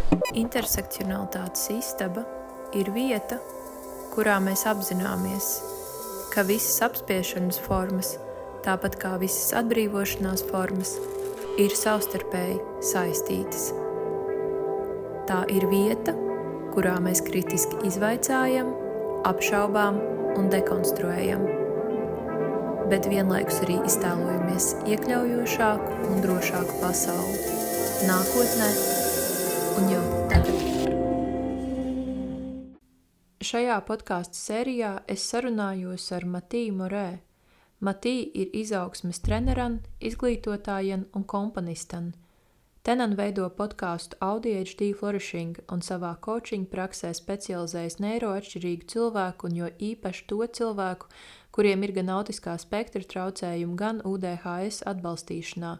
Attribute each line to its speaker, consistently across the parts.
Speaker 1: Intersekcionalitātes istaba ir vieta, kurā mēs apzināmies, ka visas apspiešanas formas, tāpat kā visas atbrīvošanās formas, ir savstarpēji saistītas. Tā ir vieta, kurā mēs kritiski izvaicājam, apšaubām un dekonstruējam, bet vienlaikus arī iztēlojamies iekļaujošāku un drošāku pasauli nākotnē un jau tagad. Šajā podkāstu sērijā es sarunājos ar Matiju Morē. Matij ir izaugsmes treneran, izglītotājan un komponistan. Tenan veido podkāstu AuDHD Flourishing un savā coaching praksē specializējas neuroatšķirīgu cilvēku un jo īpaši to cilvēku, kuriem ir gan autiskā spektra traucējumi, gan UDHS atbalstīšanā.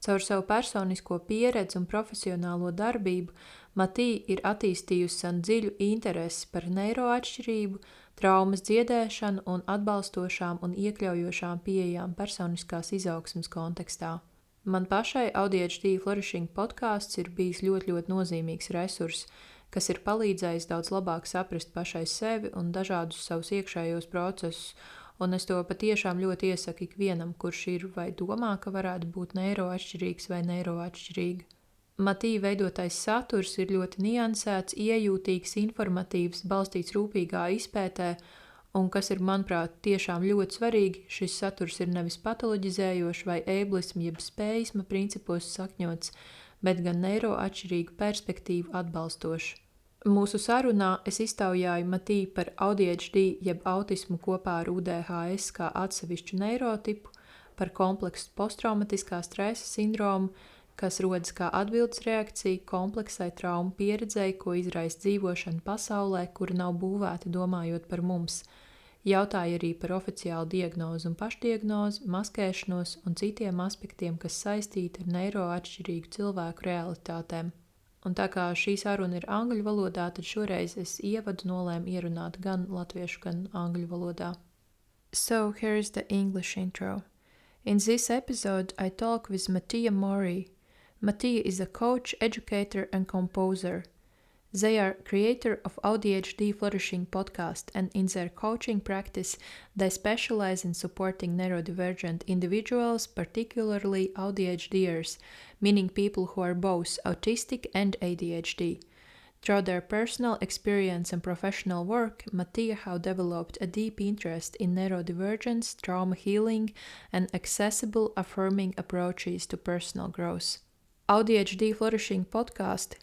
Speaker 1: Caur savu personisko pieredzi un profesionālo darbību Matija ir attīstījusi dziļu interesi par neuroatšķirību, traumas dziedēšanu un atbalstošām un iekļaujošām pieejām personiskās izaugsmes kontekstā. Man pašai AuDHD Flourishing podkāsts ir bijis ļoti nozīmīgs resurs, kas ir palīdzējis daudz labāk saprast pašai sevi un dažādus savus iekšējos procesus, un es to patiešām ļoti iesaku ikvienam, kurš ir vai domā, ka varētu būt neuroatšķirīgs vai neuroatšķirīga. Matija veidotais saturs ir ļoti niansēts, iejūtīgs, informatīvs, balstīts rūpīgā izpētē, un kas ir, manuprāt, tiešām ļoti svarīgi, šis saturs ir nevis patoloģizējošs vai ableisma jeb spējisma principos sakņots, bet gan neuroatšķirīgu perspektīvu atbalstošs. Mūsu sarunā es iztaujāju Matiju par AuDHD jeb autismu kopā ar UDHS kā atsevišķu neirotipu, par kompleksu posttraumatiskā stresa sindromu, kas rodas kā atbildes reakcija kompleksai traumu pieredzei, ko izraisa dzīvošana pasaulē, kura nav būvēta domājot par mums. Jautāja arī par oficiālu diagnozi un pašdiagnozi, maskēšanos un citiem aspektiem, kas saistīti ar neuroatšķirīgu cilvēku realitātēm. Un tā kā šī saruna ir angļu valodā, tad šoreiz es ievadu nolēmu ierunāt gan latviešu, gan angļu valodā. So here is the English intro. In this episode, I talk with Mattia Maurée. Mattia is a coach, educator, and composer. They are creator of AuDHD Flourishing podcast, and in their coaching practice, they specialize in supporting neurodivergent individuals, particularly AuDHDers, meaning people who are both autistic and ADHD. Through their personal experience and professional work, Mattia have developed a deep interest in neurodivergence, trauma healing, and accessible, affirming approaches to personal growth. AuDHD Flourishing podcast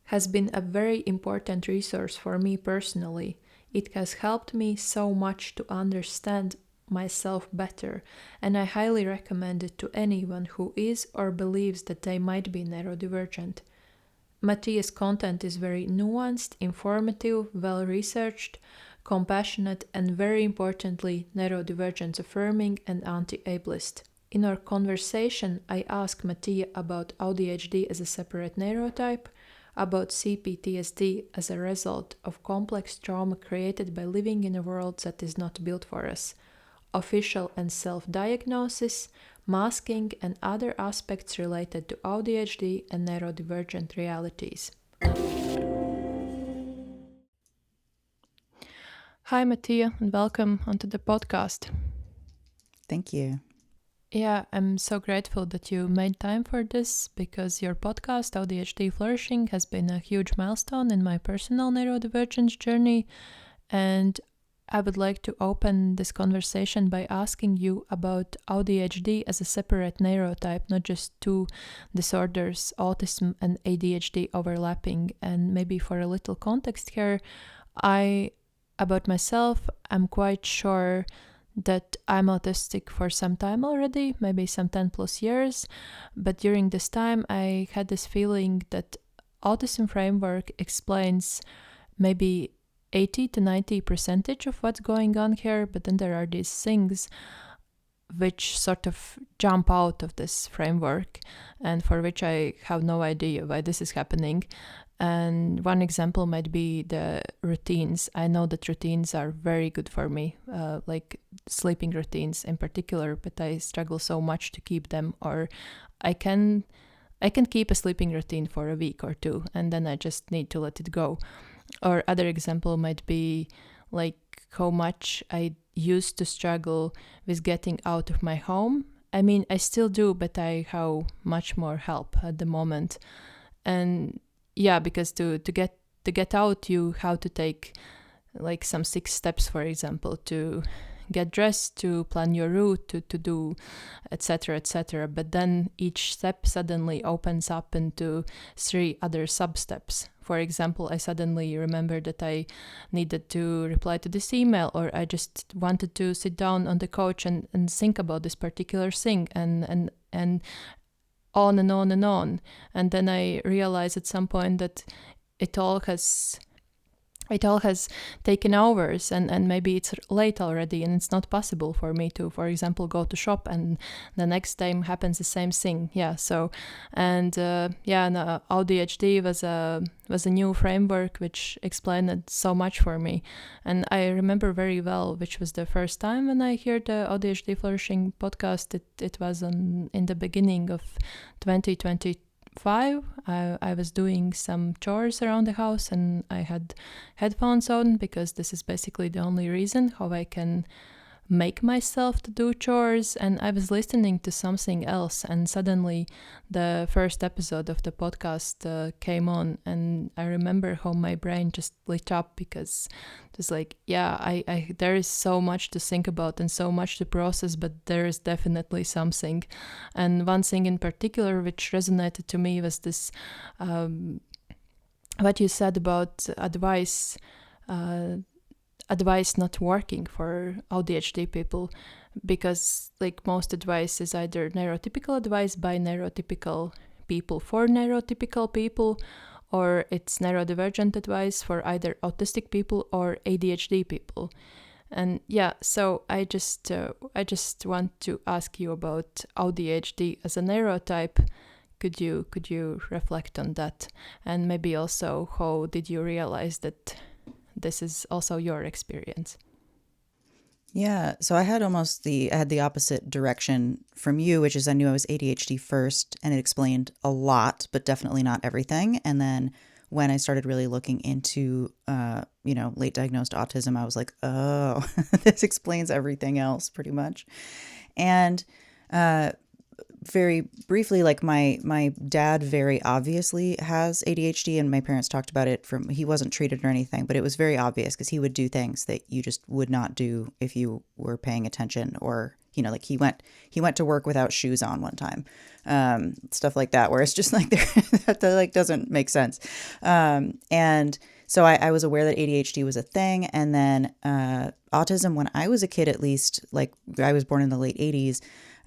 Speaker 1: has been a very important resource for me personally. It has helped me so much to understand myself better, and I highly recommend it to anyone who is or believes that they might be neurodivergent. Mattia's content is very nuanced, informative, well-researched, compassionate, and very importantly, neurodivergence-affirming and anti-ableist. In our conversation, I asked Mattia about AuDHD as a separate neurotype, about CPTSD as a result of complex trauma created by living in a world that is not built for us, official and self-diagnosis, masking, and other aspects related to AuDHD and neurodivergent realities. Hi, Mattia, and welcome onto the podcast.
Speaker 2: Thank you.
Speaker 1: Yeah, I'm so grateful that you made time for this because your podcast, AuDHD Flourishing, has been a huge milestone in my personal neurodivergence journey. And I would like to open this conversation by asking you about AuDHD as a separate neurotype, not just two disorders, autism and ADHD overlapping. And maybe for a little context here, about myself, I'm quite sure that I'm autistic for some time already, maybe some 10 plus years, but during this time I had this feeling that autism framework explains maybe 80 to 90% of what's going on here, but then there are these things which sort of jump out of this framework and for which I have no idea why this is happening. And one example might be the routines. I know that routines are very good for me, like sleeping routines in particular, but I struggle so much to keep them, or I can I can keep a sleeping routine for a week or two, and then I just need to let it go. Or other example might be like how much I used to struggle with getting out of my home. I mean, I still do, but I have much more help at the moment. And yeah, because to get out, you have to take like some 6 steps, for example, to get dressed, to plan your route, to do, etc., etc. But then each step suddenly opens up into 3 other sub-steps. For example, I suddenly remembered that I needed to reply to this email, or I just wanted to sit down on the couch and think about this particular thing, and on and on and on. And then I realized at some point that it all has taken hours, and maybe it's late already, and it's not possible for me to, for example, go to shop, and the next time happens the same thing. Yeah. So, and AuDHD was a new framework which explained it so much for me, and I remember very well, which was the first time when I heard the AuDHD Flourishing podcast. It was in the beginning of 2020. I was doing some chores around the house, and I had headphones on, because this is basically the only reason how I can make myself to do chores. And I was listening to something else, and suddenly the first episode of the podcast came on, and I remember how my brain just lit up, because it's like, yeah, I there is so much to think about and so much to process, but there is definitely something. And one thing in particular which resonated to me was this, what you said about advice not working for AuDHD people, because like most advice is either neurotypical advice by neurotypical people for neurotypical people, or it's neurodivergent advice for either autistic people or ADHD people. And yeah, so I just want to ask you about AuDHD as a neurotype. Could you reflect on that, and maybe also how did you realize that this is also your experience?
Speaker 2: Yeah, so I had the opposite direction from you, which is I knew I was ADHD first, and it explained a lot, but definitely not everything. And then when I started really looking into, late diagnosed autism, I was like, oh, this explains everything else pretty much. And very briefly, like my dad very obviously has ADHD, and my parents talked about it he wasn't treated or anything, but it was very obvious because he would do things that you just would not do if you were paying attention, or, like he went to work without shoes on one time, stuff like that, where it's just like that like doesn't make sense. And so I was aware that ADHD was a thing. And then autism, when I was a kid, at least, like I was born in the late 80s,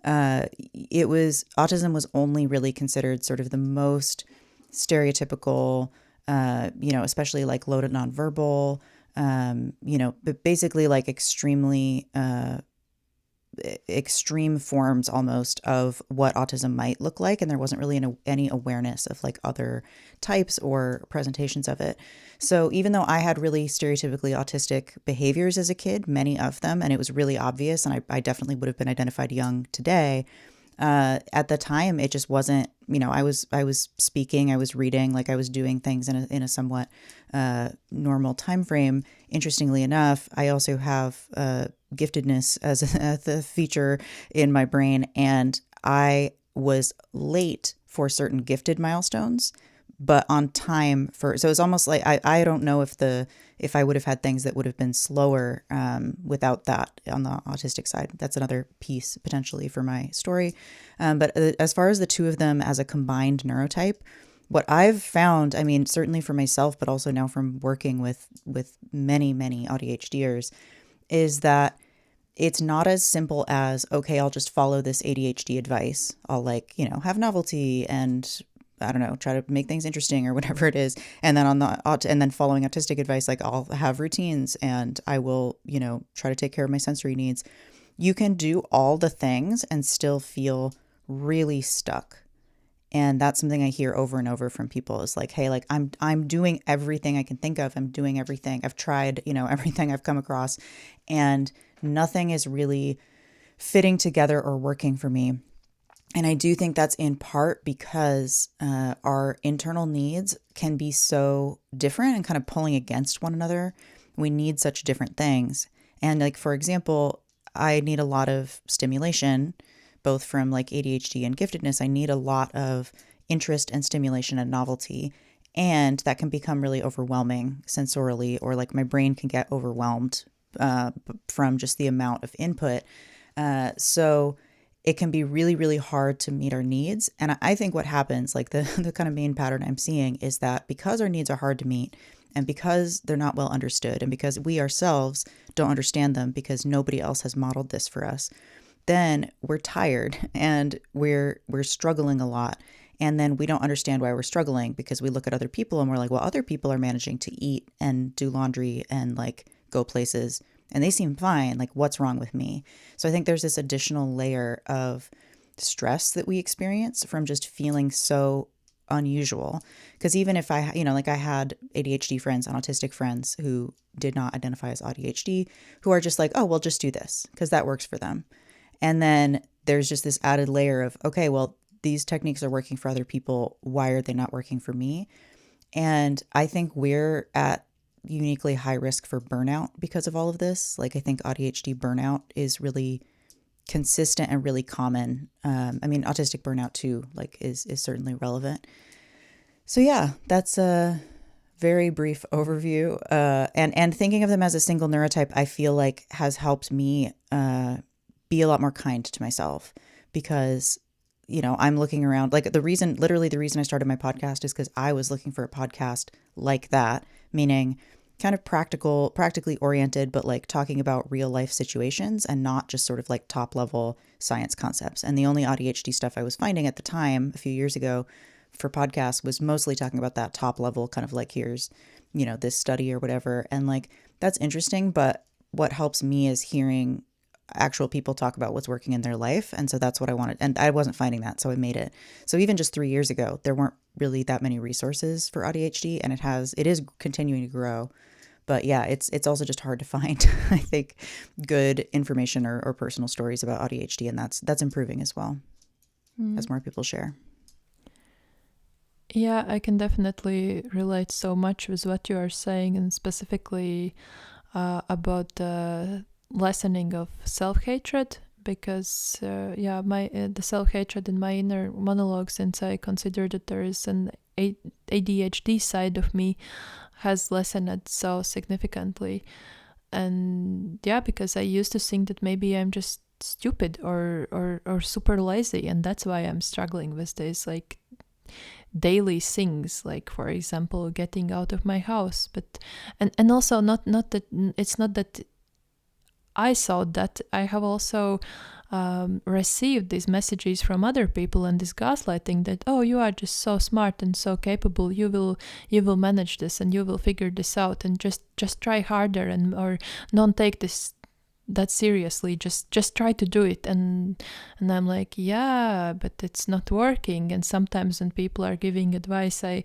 Speaker 2: autism was only really considered sort of the most stereotypical, especially like low to nonverbal, but basically like extremely, extreme forms almost of what autism might look like. And there wasn't really any awareness of like other types or presentations of it. So even though I had really stereotypically autistic behaviors as a kid, many of them, and it was really obvious, and I definitely would have been identified young today, at the time, it just wasn't, I was speaking, I was reading, like I was doing things in a somewhat normal time frame. Interestingly enough, I also have giftedness as a feature in my brain, and I was late for certain gifted milestones, but on time so it's almost like I don't know if I would have had things that would have been slower without that on the autistic side. That's another piece potentially for my story. But as far as the two of them as a combined neurotype, what I've found, I mean, certainly for myself, but also now from working with many, many AuDHDers, is that it's not as simple as, okay, I'll just follow this ADHD advice. I'll have novelty and I don't know, try to make things interesting or whatever it is. And then and then following autistic advice, like I'll have routines and I will, try to take care of my sensory needs. You can do all the things and still feel really stuck. And that's something I hear over and over from people is like, hey, like I'm doing everything I can think of. I'm doing everything. I've tried, everything I've come across, and nothing is really fitting together or working for me. And I do think that's in part because our internal needs can be so different and kind of pulling against one another. We need such different things. And like, for example, I need a lot of stimulation, both from like ADHD and giftedness. I need a lot of interest and stimulation and novelty. And that can become really overwhelming sensorily, or like my brain can get overwhelmed from just the amount of input. So it can be really, really hard to meet our needs. And I think what happens, like the kind of main pattern I'm seeing, is that because our needs are hard to meet, and because they're not well understood, and because we ourselves don't understand them because nobody else has modeled this for us, then we're tired and we're struggling a lot. And then we don't understand why we're struggling because we look at other people and we're like, well, other people are managing to eat and do laundry and like go places, and they seem fine. Like, what's wrong with me? So I think there's this additional layer of stress that we experience from just feeling so unusual. Because even if I, like I had ADHD friends and autistic friends who did not identify as AuDHD, who are just like, oh, well, just do this because that works for them. And then there's just this added layer of, okay, well, these techniques are working for other people. Why are they not working for me? And I think we're at uniquely high risk for burnout because of all of this. Like, I think AuDHD burnout is really consistent and really common. Autistic burnout too, like is certainly relevant. So yeah, that's a very brief overview. And thinking of them as a single neurotype, I feel like has helped me be a lot more kind to myself, because I'm looking around, like the reason I started my podcast is because I was looking for a podcast like that, meaning kind of practically oriented, but like talking about real life situations and not just sort of like top level science concepts. And the only AuDHD stuff I was finding at the time, a few years ago, for podcasts was mostly talking about that top level kind of like, here's, this study or whatever. And like, that's interesting. But what helps me is hearing actual people talk about what's working in their life. And so that's what I wanted. And I wasn't finding that. So I made it. So even just 3 years ago, there weren't really that many resources for AuDHD, and it is continuing to grow. But yeah, it's also just hard to find, I think, good information or personal stories about AuDHD. And that's improving as well as more people share.
Speaker 1: Yeah, I can definitely relate so much with what you are saying, and specifically about the lessening of self-hatred, because the self-hatred in my inner monologue, since I consider that there is an ADHD side of me, has lessened so significantly. And yeah, because I used to think that maybe I'm just stupid or super lazy, and that's why I'm struggling with this like daily things, like for example getting out of my house. But and also not that it's not that I thought that. I have also received these messages from other people, and this gaslighting that, oh, you are just so smart and so capable, you will manage this and you will figure this out, and just try harder, and or don't take this that seriously, just try to do it. And I'm like, yeah, but it's not working. And sometimes when people are giving advice, I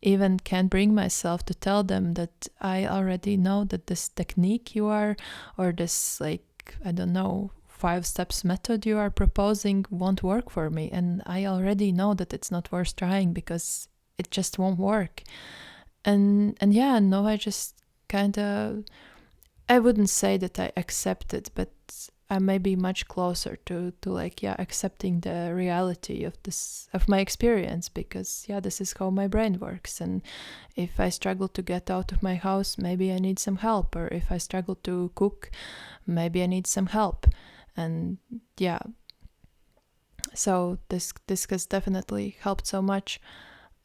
Speaker 1: even can't bring myself to tell them that I already know that this technique you are, or this, like, I don't know, 5 steps method you are proposing won't work for me. And I already know that it's not worth trying because it just won't work. And yeah, no, I just kind of, I wouldn't say that I accept it, but I may be much closer to like, yeah, accepting the reality of this, of my experience, because yeah, this is how my brain works. And if I struggle to get out of my house, maybe I need some help. Or if I struggle to cook, maybe I need some help. And yeah, so this has definitely helped so much.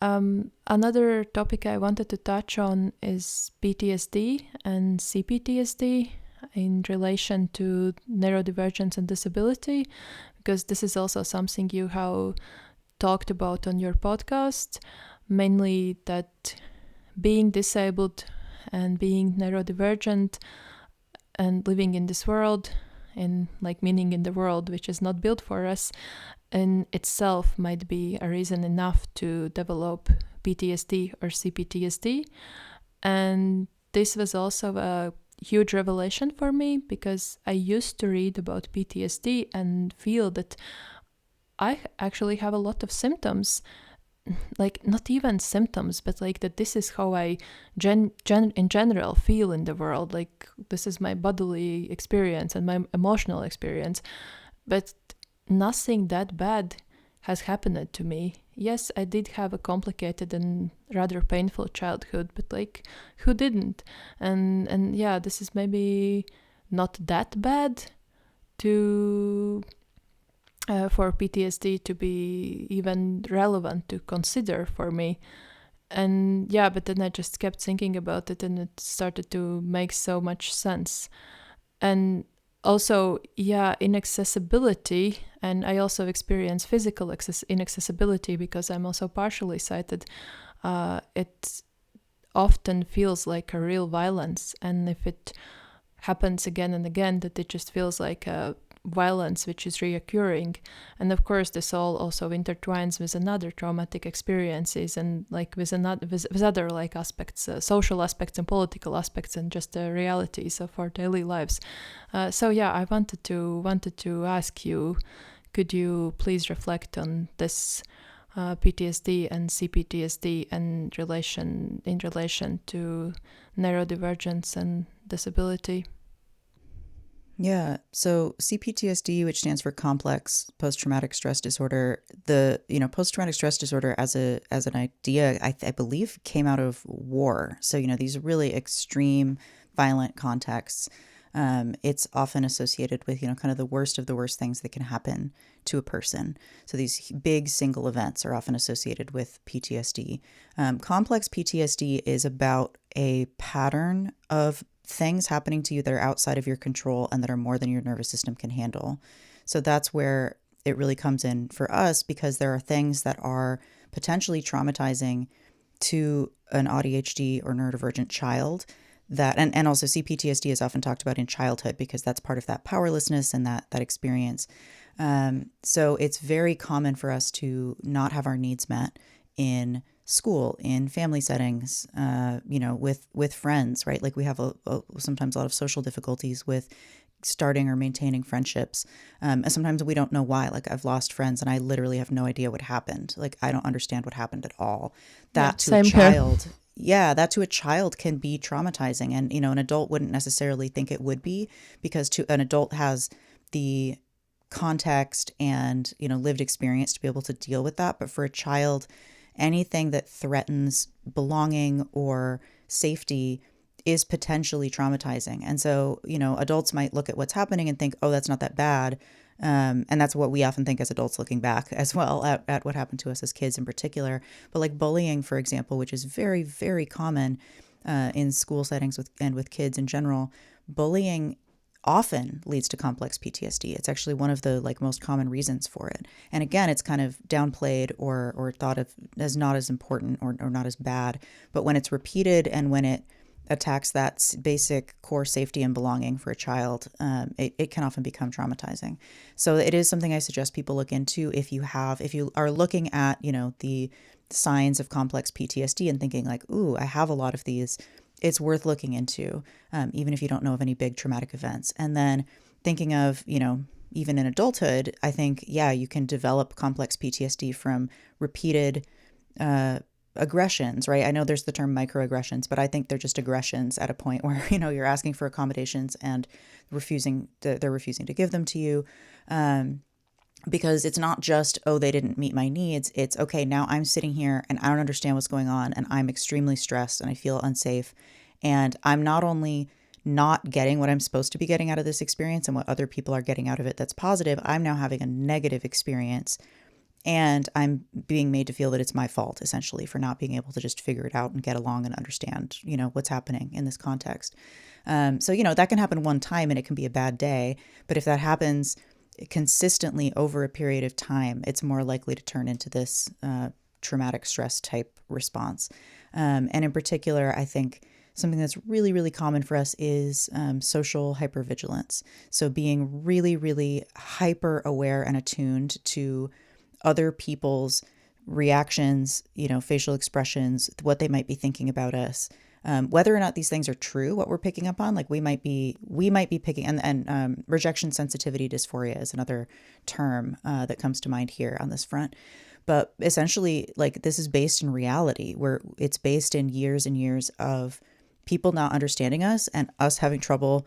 Speaker 1: Another topic I wanted to touch on is PTSD and CPTSD in relation to neurodivergence and disability, because this is also something you have talked about on your podcast, mainly that being disabled and being neurodivergent and living in this world, and like meaning in the world which is not built for us, in itself might be a reason enough to develop PTSD or CPTSD. And this was also a huge revelation for me, because I used to read about PTSD and feel that I actually have a lot of symptoms, like not even symptoms, but like that this is how I in general feel in the world. Like this is my bodily experience and my emotional experience, but nothing that bad has happened to me. Yes, I did have a complicated and rather painful childhood, but like who didn't? And yeah, this is maybe not that bad to for PTSD to be even relevant to consider for me. And yeah, but then I just kept thinking about it and it started to make so much sense. And also, yeah, inaccessibility, and I also experience physical inaccessibility because I'm also partially sighted. It often feels like a real violence, and if it happens again and again, that it just feels like a violence which is reoccurring. And of course this all also intertwines with another traumatic experiences and like with other like aspects, social aspects and political aspects and just the realities of our daily lives. So yeah, I wanted to ask you, could you please reflect on this PTSD and CPTSD and in relation to neurodivergence and disability?
Speaker 2: Yeah. So CPTSD, which stands for complex post-traumatic stress disorder, the post-traumatic stress disorder as an idea, I believe came out of war. So these really extreme, violent contexts. It's often associated with kind of the worst of the worst things that can happen to a person. So these big single events are often associated with PTSD. Complex PTSD is about a pattern of things happening to you that are outside of your control and that are more than your nervous system can handle. So that's where it really comes in for us, because there are things that are potentially traumatizing to an AuDHD or neurodivergent child that, and also CPTSD is often talked about in childhood because that's part of that powerlessness and that experience. So it's very common for us to not have our needs met in school, in family settings, with friends, right? Like we have sometimes a lot of social difficulties with starting or maintaining friendships. And sometimes we don't know why. Like I've lost friends and I literally have no idea what happened. Like I don't understand what happened at all. That to a child, that to a child can be traumatizing. And, an adult wouldn't necessarily think it would be, because an adult has the context and, lived experience to be able to deal with that. But for a child, anything that threatens belonging or safety is potentially traumatizing. And so, adults might look at what's happening and think, oh, that's not that bad. And that's what we often think as adults looking back as well at what happened to us as kids in particular. But like bullying, for example, which is very, very common in school settings with kids in general, bullying often leads to complex PTSD. It's actually one of the most common reasons for it. And again, it's kind of downplayed or thought of as not as important or not as bad. But when it's repeated and when it attacks that basic core safety and belonging for a child, it can often become traumatizing. So it is something I suggest people look into if you are looking at, the signs of complex PTSD and thinking like, ooh, I have a lot of these. It's worth looking into, even if you don't know of any big traumatic events. And then thinking of, even in adulthood, I think, you can develop complex PTSD from repeated aggressions, right? I know there's the term microaggressions, but I think they're just aggressions at a point where, you're asking for accommodations and they're refusing to give them to you. Because it's not just, oh, they didn't meet my needs. It's, okay, now I'm sitting here and I don't understand what's going on and I'm extremely stressed and I feel unsafe. And I'm not only not getting what I'm supposed to be getting out of this experience and what other people are getting out of it that's positive, I'm now having a negative experience. And I'm being made to feel that it's my fault, essentially, for not being able to just figure it out and get along and understand, what's happening in this context. So, that can happen one time and it can be a bad day. But if that happens consistently over a period of time, it's more likely to turn into this traumatic stress type response. And in particular, I think something that's really, really common for us is social hypervigilance. So being really, really hyper aware and attuned to other people's reactions, facial expressions, what they might be thinking about us, Whether or not these things are true, what we're picking up on, like we might be picking, and rejection sensitivity dysphoria is another term that comes to mind here on this front. But essentially, like, this is based in reality, where it's based in years and years of people not understanding us and us having trouble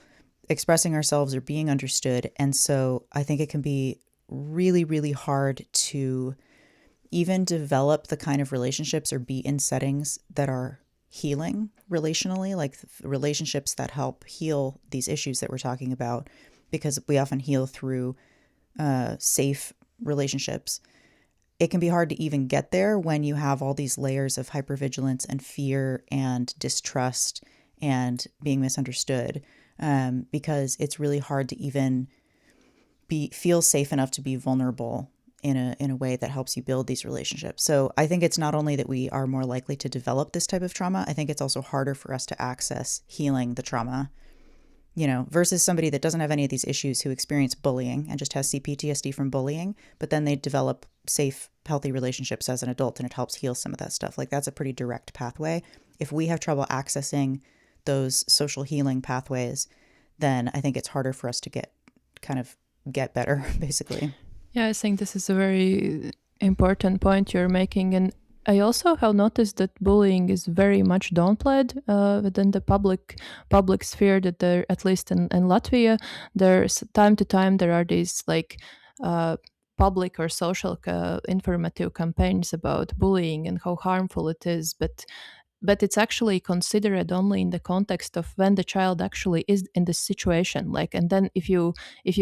Speaker 2: expressing ourselves or being understood. And so I think it can be really, really hard to even develop the kind of relationships or be in settings that are healing relationally, like relationships that help heal these issues that we're talking about, because we often heal through safe relationships. It can be hard to even get there when you have all these layers of hypervigilance and fear and distrust and being misunderstood, because it's really hard to even feel safe enough to be vulnerable in a way that helps you build these relationships. So I think it's not only that we are more likely to develop this type of trauma, I think it's also harder for us to access healing the trauma, versus somebody that doesn't have any of these issues who experience bullying and just has CPTSD from bullying, but then they develop safe, healthy relationships as an adult and it helps heal some of that stuff. Like, that's a pretty direct pathway. If we have trouble accessing those social healing pathways, then I think it's harder for us to get better, basically.
Speaker 1: Yeah, I think this is a very important point you're making. And I also have noticed that bullying is very much downplayed within the public sphere, that there, at least in Latvia, there's time to time there are these like public or social informative campaigns about bullying and how harmful it is, but it's actually considered only in the context of when the child actually is in this situation. Like, and then if you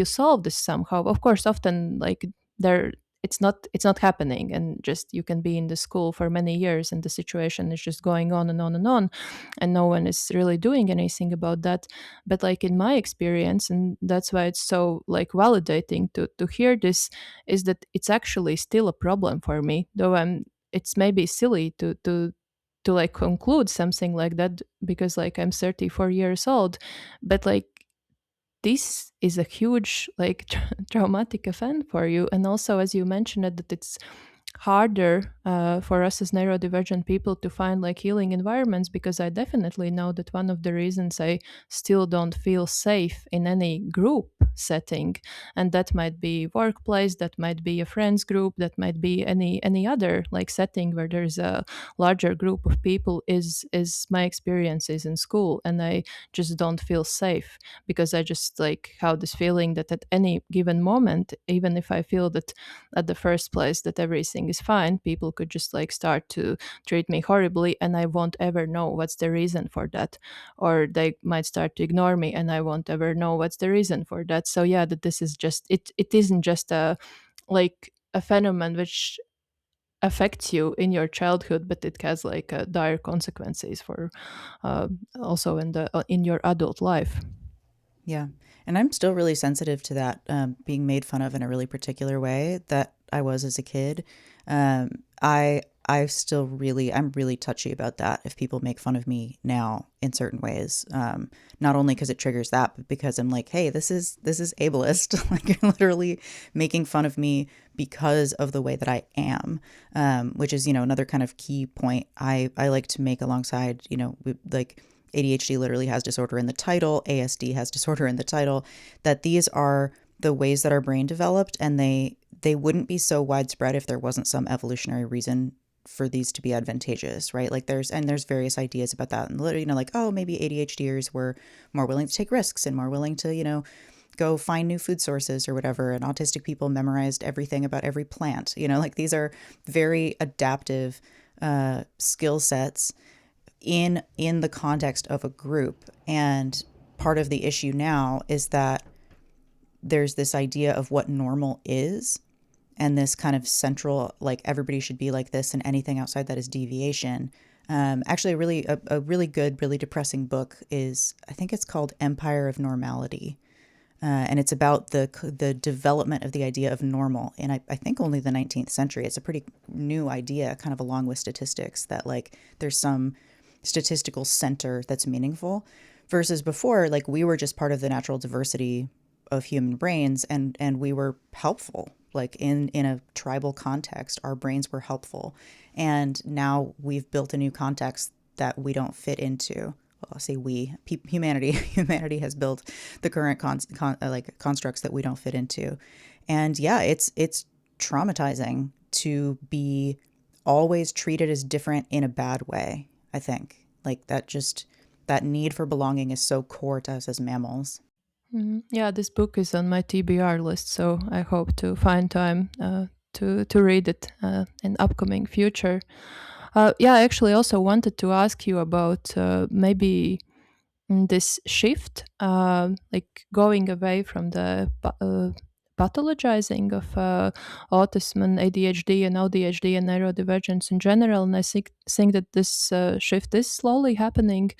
Speaker 1: solve this somehow, of course, often like there it's not happening, and just you can be in the school for many years and the situation is just going on and on and on, and no one is really doing anything about that. But like in my experience, and that's why it's so like validating to hear this, is that it's actually still a problem for me, though it's maybe silly to like conclude something like that, because like I'm 34 years old, but like this is a huge like traumatic event for you. And also, as you mentioned it, that it's harder for us as neurodivergent people to find like healing environments, because I definitely know that one of the reasons I still don't feel safe in any group setting, and that might be workplace, that might be a friends group, that might be any other like setting where there's a larger group of people, is my experiences in school, and I just don't feel safe, because I just like have this feeling that at any given moment, even if I feel that at the first place that everything is fine, people could just like start to treat me horribly, and I won't ever know what's the reason for that. Or they might start to ignore me, and I won't ever know what's the reason for that. So yeah, that this is just it isn't just a like a phenomenon which affects you in your childhood, but it has like dire consequences for also in your adult life.
Speaker 2: Yeah. And I'm still really sensitive to that, being made fun of in a really particular way that I was as a kid. I'm really touchy about that if people make fun of me now in certain ways. Not only because it triggers that, but because I'm like, hey, this is ableist. Like, you're literally making fun of me because of the way that I am, which is, another kind of key point I like to make alongside, like, ADHD literally has disorder in the title, ASD has disorder in the title, that these are the ways that our brain developed, and they wouldn't be so widespread if there wasn't some evolutionary reason for these to be advantageous, right? Like there's various ideas about that, and like, oh, maybe ADHDers were more willing to take risks and more willing to, go find new food sources or whatever, and autistic people memorized everything about every plant, like these are very adaptive skill sets in the context of a group. And part of the issue now is that there's this idea of what normal is, and this kind of central, like, everybody should be like this, and anything outside that is deviation. Actually, a really good, really depressing book is, I think it's called Empire of Normality. And it's about the development of the idea of normal in, I think, only the 19th century. It's a pretty new idea, kind of along with statistics, that like there's some statistical center that's meaningful, versus before, like, we were just part of the natural diversity of human brains, and we were helpful. Like in a tribal context, our brains were helpful. And now we've built a new context that we don't fit into. Well, I'll say humanity has built the current constructs that we don't fit into. And yeah, it's traumatizing to be always treated as different in a bad way, I think. Like that need for belonging is so core to us as mammals.
Speaker 1: Yeah, this book is on my TBR list, so I hope to find time to read it in upcoming future. Yeah, I actually also wanted to ask you about maybe this shift, like going away from the pathologizing of autism and ADHD and AuDHD and neurodivergence in general. And I think that this shift is slowly happening.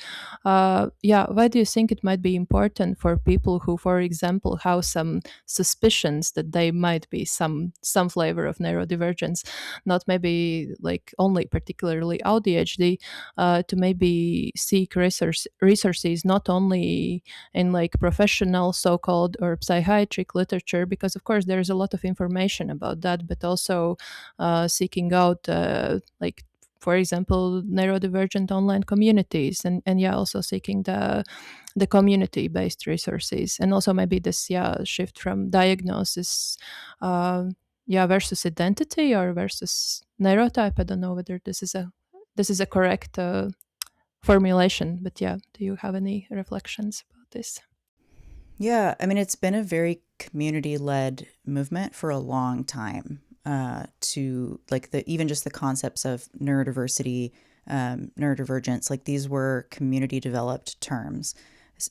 Speaker 1: Yeah, why do you think it might be important for people who, for example, have some suspicions that they might be some flavor of neurodivergence, not maybe like only particularly AuDHD, to maybe seek resources not only in like professional so-called or psychiatric literature, because of course there's a lot of information about that, but also seeking out like, for example, neurodivergent online communities, and yeah, also seeking the community-based resources, and also maybe this shift from diagnosis versus identity or versus neurotype. I don't know whether this is a correct formulation, but yeah, do you have any reflections about this?
Speaker 2: Yeah, I mean, it's been a very community-led movement for a long time, to like even just the concepts of neurodiversity, neurodivergence, like these were community developed terms,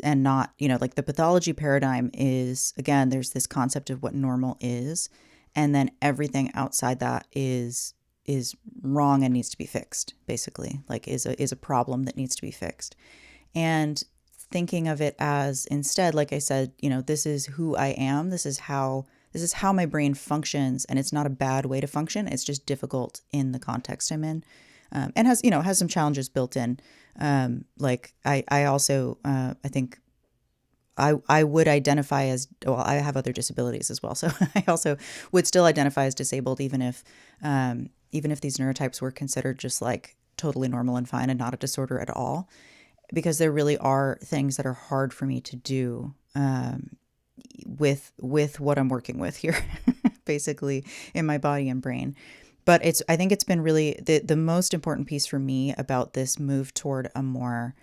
Speaker 2: and not, like the pathology paradigm is, again, there's this concept of what normal is, and then everything outside that is wrong and needs to be fixed, basically, like is a problem that needs to be fixed. And thinking of it as, instead, like I said, this is who I am, this is how my brain functions, and it's not a bad way to function, it's just difficult in the context I'm in, and has some challenges built in. Like I also I think I would identify as, well, I have other disabilities as well, so I also would still identify as disabled, even if these neurotypes were considered just like totally normal and fine and not a disorder at all, because there really are things that are hard for me to do with what I'm working with here, basically, in my body and brain. But I think it's been really the most important piece for me about this move toward a more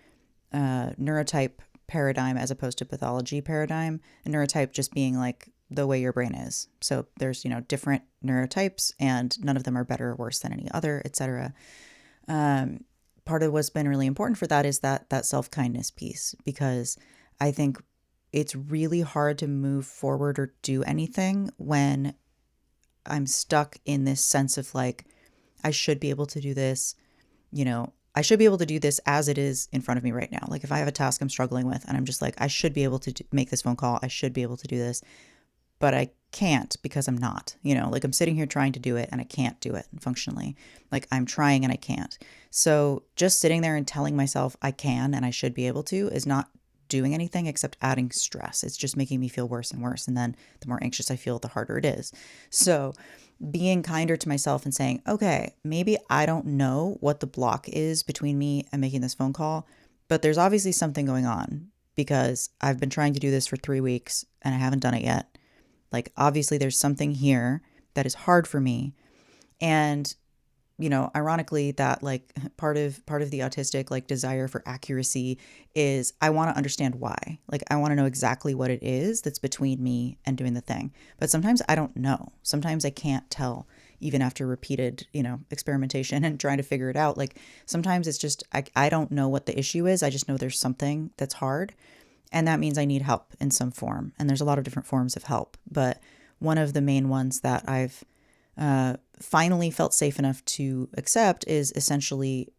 Speaker 2: neurotype paradigm as opposed to pathology paradigm. A neurotype just being like the way your brain is. So there's, different neurotypes, and none of them are better or worse than any other, etc. Part of what's been really important for that is that self-kindness piece, because I think it's really hard to move forward or do anything when I'm stuck in this sense of like, I should be able to do this, I should be able to do this as it is in front of me right now. Like if I have a task I'm struggling with and I'm just like, I should be able to make this phone call, I should be able to do this, but I can't because I'm not, like I'm sitting here trying to do it and I can't do it functionally. Like I'm trying and I can't. So just sitting there and telling myself I can and I should be able to is not doing anything except adding stress. It's just making me feel worse and worse. And then the more anxious I feel, the harder it is. So being kinder to myself and saying, okay, maybe I don't know what the block is between me and making this phone call, but there's obviously something going on because I've been trying to do this for 3 weeks and I haven't done it yet. Like, obviously there's something here that is hard for me. And, ironically, that like part of the autistic like desire for accuracy is I want to understand why. Like I want to know exactly what it is that's between me and doing the thing. But sometimes I don't know. Sometimes I can't tell, even after repeated, experimentation and trying to figure it out. Like sometimes it's just I don't know what the issue is. I just know there's something that's hard. And that means I need help in some form. And there's a lot of different forms of help. But one of the main ones that I've finally felt safe enough to accept is essentially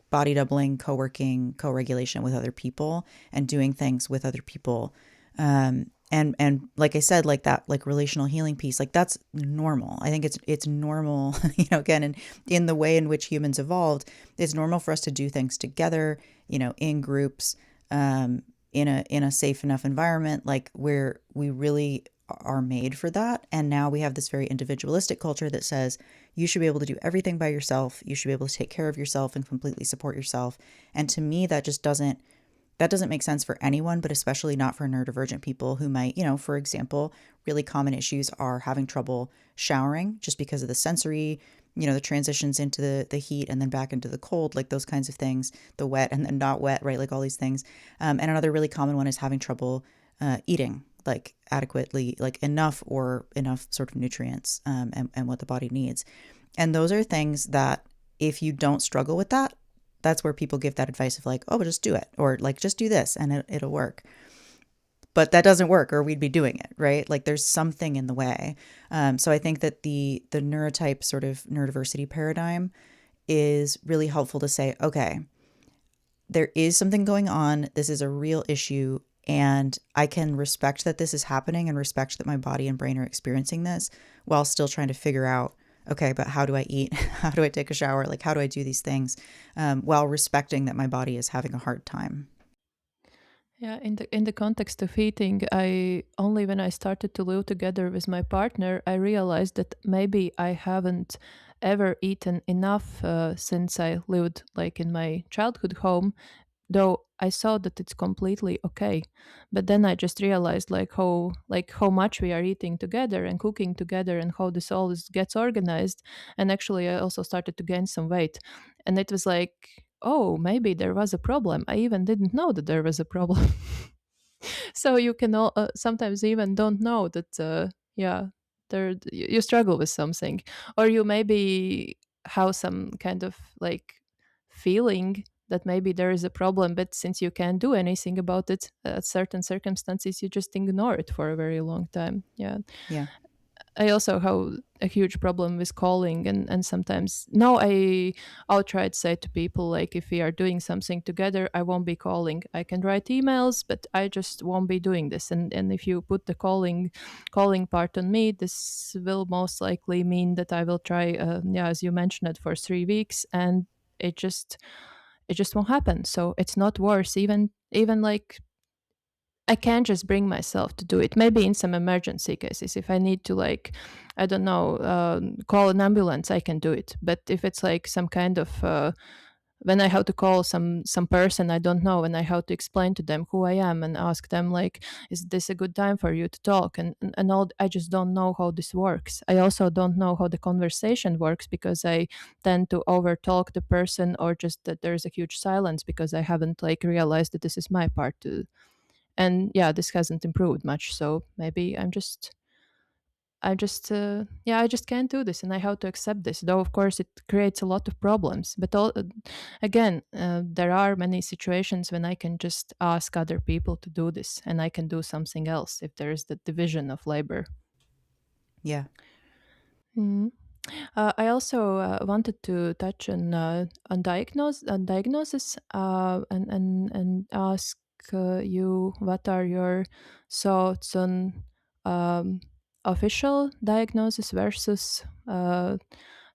Speaker 2: body doubling, co-working, co-regulation with other people and doing things with other people. And like I said, like that, like relational healing piece, like that's normal. I think it's normal, again, and in the way in which humans evolved, it's normal for us to do things together, in groups, in a safe enough environment, like where we really are made for that. And now we have this very individualistic culture that says you should be able to do everything by yourself. You should be able to take care of yourself and completely support yourself. And to me, that just doesn't make sense for anyone, but especially not for neurodivergent people who might, for example, really common issues are having trouble showering just because of the sensory, the transitions into the heat and then back into the cold, like those kinds of things, the wet and then not wet, right? Like all these things. And another really common one is having trouble eating, like adequately, like enough sort of nutrients and what the body needs. And those are things that if you don't struggle with that, that's where people give that advice of like, oh, but just do it, or like, just do this and it'll work. But that doesn't work, or we'd be doing it, right? Like there's something in the way. So I think that the neurotype sort of neurodiversity paradigm is really helpful to say, okay, there is something going on. This is a real issue. And I can respect that this is happening and respect that my body and brain are experiencing this while still trying to figure out, okay, but how do I eat? How do I take a shower? Like, how do I do these things while respecting that my body is having a hard time?
Speaker 1: Yeah, in the context of eating, I only when I started to live together with my partner, I realized that maybe I haven't ever eaten enough since I lived like in my childhood home, though I saw that it's completely okay. But then I just realized like how much we are eating together and cooking together and how this all gets organized. And actually I also started to gain some weight. And it was like, oh, maybe there was a problem. I even didn't know that there was a problem. So you can sometimes even don't know that yeah, you struggle with something, or you maybe have some kind of like feeling that maybe there is a problem, but since you can't do anything about it at certain circumstances, you just ignore it for a very long time. Yeah.
Speaker 2: Yeah.
Speaker 1: I also have a huge problem with calling, and sometimes no, I'll try to say to people like, if we are doing something together, I won't be calling. I can write emails, but I just won't be doing this. And if you put the calling part on me, this will most likely mean that I will try, yeah, as you mentioned it, for 3 weeks, and it just won't happen. So it's not worse. Even like I can't just bring myself to do it. Maybe in some emergency cases, if I need to, like, I don't know, call an ambulance, I can do it. But if it's like some kind of when I have to call some person I don't know, and I have to explain to them who I am and ask them like, is this a good time for you to talk? And all, I just don't know how this works. I also don't know how the conversation works because I tend to overtalk the person, or just that there's a huge silence because I haven't like realized that this is my part to. And yeah, this hasn't improved much, so maybe yeah, I just can't do this, and I have to accept this, though of course it creates a lot of problems. But again, there are many situations when I can just ask other people to do this, and I can do something else if there is the division of labor.
Speaker 2: Yeah.
Speaker 1: Mhm. I also wanted to touch on diagnosis, and ask you, what are your thoughts on um, official diagnosis versus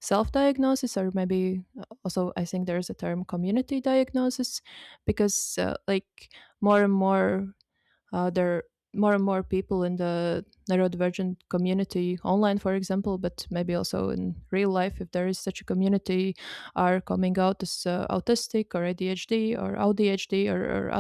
Speaker 1: self-diagnosis, or maybe also I think there's a term community diagnosis, because like more and more there are more and more people in the neurodivergent community online, for example, but maybe also in real life, if there is such a community, are coming out as autistic or ADHD or AuDHD, or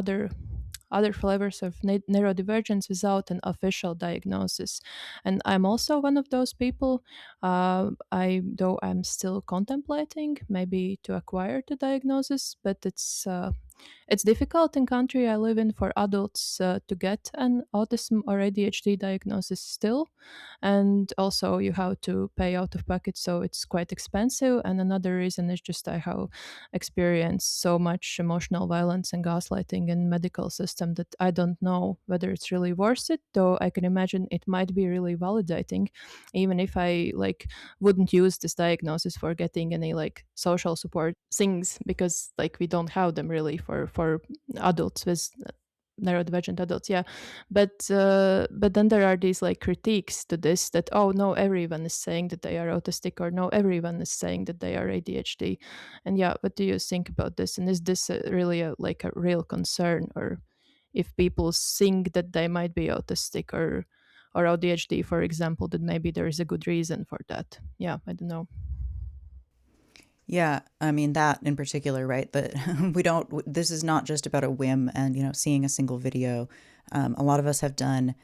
Speaker 1: other flavors of neurodivergence without an official diagnosis. And I'm also one of those people. Though I'm still contemplating maybe to acquire the diagnosis, but it's difficult in country I live in for adults to get an autism or ADHD diagnosis still, and also you have to pay out of pocket, so it's quite expensive. And another reason is just I have experienced so much emotional violence and gaslighting in medical system that I don't know whether it's really worth it. Though I can imagine it might be really validating, even if I like wouldn't use this diagnosis for getting any like social support things, because like we don't have them really for adults with neurodivergent adults. Yeah, but then there are these like critiques to this, that oh no, everyone is saying that they are autistic, or no, everyone is saying that they are ADHD. And yeah, what do you think about this, and is this really like a real concern, or if people think that they might be autistic, or AuDHD, for example, that maybe there is a good reason for that. Yeah, I don't know.
Speaker 2: Yeah, I mean, that in particular, right? But this is not just about a whim and, seeing a single video. A lot of us have done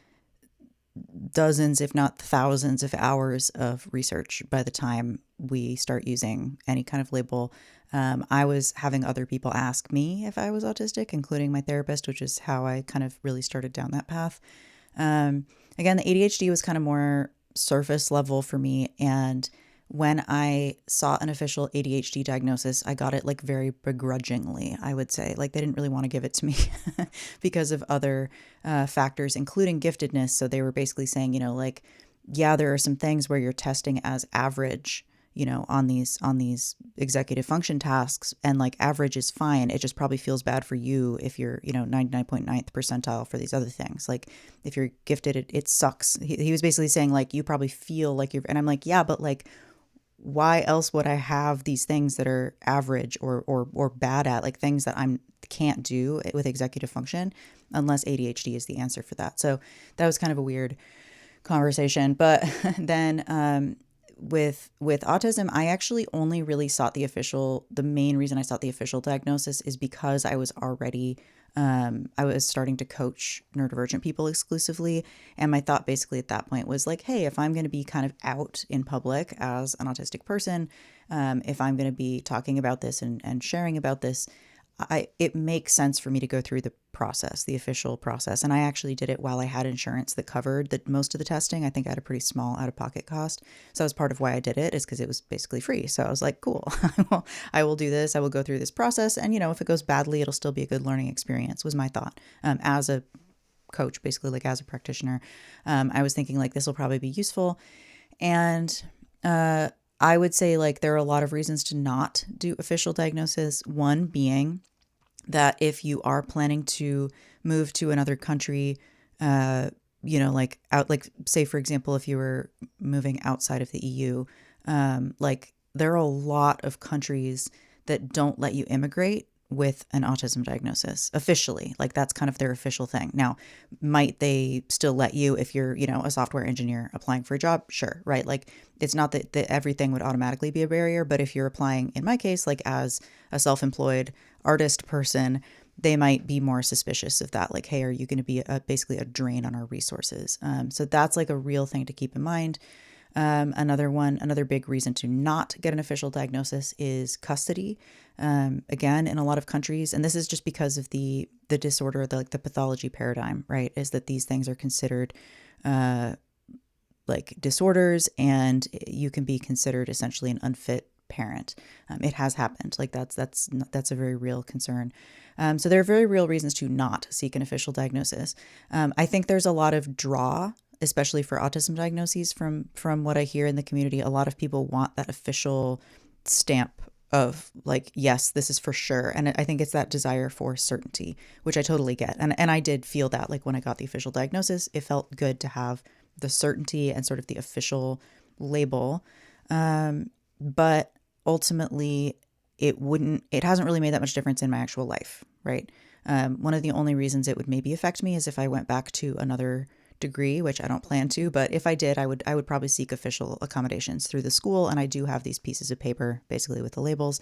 Speaker 2: dozens, if not thousands of hours of research by the time we start using any kind of label. I was having other people ask me if I was autistic, including my therapist, which is how I kind of really started down that path. Again, the ADHD was kind of more surface level for me. And when I saw an official ADHD diagnosis, I got it like very begrudgingly, I would say. Like they didn't really want to give it to me because of other factors, including giftedness. So they were basically saying, yeah, there are some things where you're testing as average, on these executive function tasks, and like average is fine. It just probably feels bad for you if you're, 99.9th percentile for these other things. Like if you're gifted, it sucks. He was basically saying like, you probably feel like and I'm like, yeah, but like, why else would I have these things that are average or bad at, like things that can't do with executive function, unless ADHD is the answer for that. So that was kind of a weird conversation. But then with autism, I actually only really sought the main reason I sought the official diagnosis is because I was already I was starting to coach neurodivergent people exclusively. And my thought basically at that point was like, hey, if I'm going to be kind of out in public as an autistic person, if I'm going to be talking about this and sharing about this, it makes sense for me to go through the official process. And I actually did it while I had insurance that covered most of the testing. I think I had a pretty small out-of-pocket cost. So that was part of why I did it, is because it was basically free. So I was like, cool, I will do this. I will go through this process. And, if it goes badly, it'll still be a good learning experience, was my thought. As a coach, basically, like as a practitioner, I was thinking like, this will probably be useful. And I would say like there are a lot of reasons to not do official diagnosis. One being that if you are planning to move to another country, like say, for example, if you were moving outside of the EU, like there are a lot of countries that don't let you immigrate with an autism diagnosis officially. Like that's kind of their official thing. Now, might they still let you if you're, a software engineer applying for a job? Sure. Right. Like it's not that everything would automatically be a barrier, but if you're applying, in my case, like as a self-employed artist person, they might be more suspicious of that. Like, hey, are you going to be basically a drain on our resources? So that's like a real thing to keep in mind. Another big reason to not get an official diagnosis is custody. Again, in a lot of countries, and this is just because of the disorder, the pathology paradigm, right? Is that these things are considered like disorders, and you can be considered essentially an unfit parent. It has happened. Like that's a very real concern. So there are very real reasons to not seek an official diagnosis. I think there's a lot of draw, especially for autism diagnoses, from what I hear in the community. A lot of people want that official stamp of like, yes, this is for sure. And I think it's that desire for certainty, which I totally get. And I did feel that like when I got the official diagnosis, it felt good to have the certainty and sort of the official label. But ultimately it hasn't really made that much difference in my actual life, right? One of the only reasons it would maybe affect me is if I went back to another degree, which I don't plan to, but if I did, I would probably seek official accommodations through the school. And I do have these pieces of paper basically with the labels.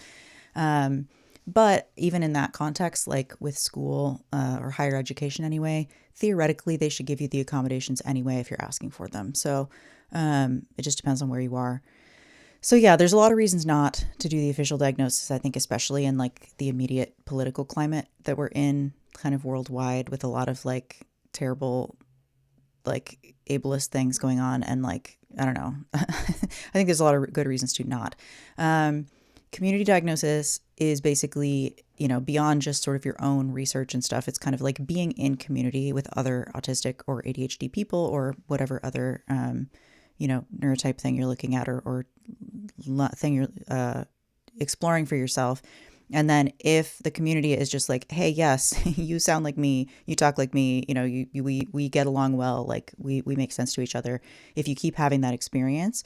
Speaker 2: But even in that context, like with school or higher education anyway, theoretically, they should give you the accommodations anyway if you're asking for them. So it just depends on where you are. So yeah, there's a lot of reasons not to do the official diagnosis, I think, especially in like the immediate political climate that we're in kind of worldwide, with a lot of like terrible like ableist things going on. And like, I don't know, I think there's a lot of good reasons to not. Community diagnosis is basically, beyond just sort of your own research and stuff. It's kind of like being in community with other autistic or ADHD people or whatever other, neurotype thing you're looking at or thing you're exploring for yourself. And then if the community is just like, hey, yes, you sound like me, you talk like me, we get along well, like we make sense to each other. If you keep having that experience,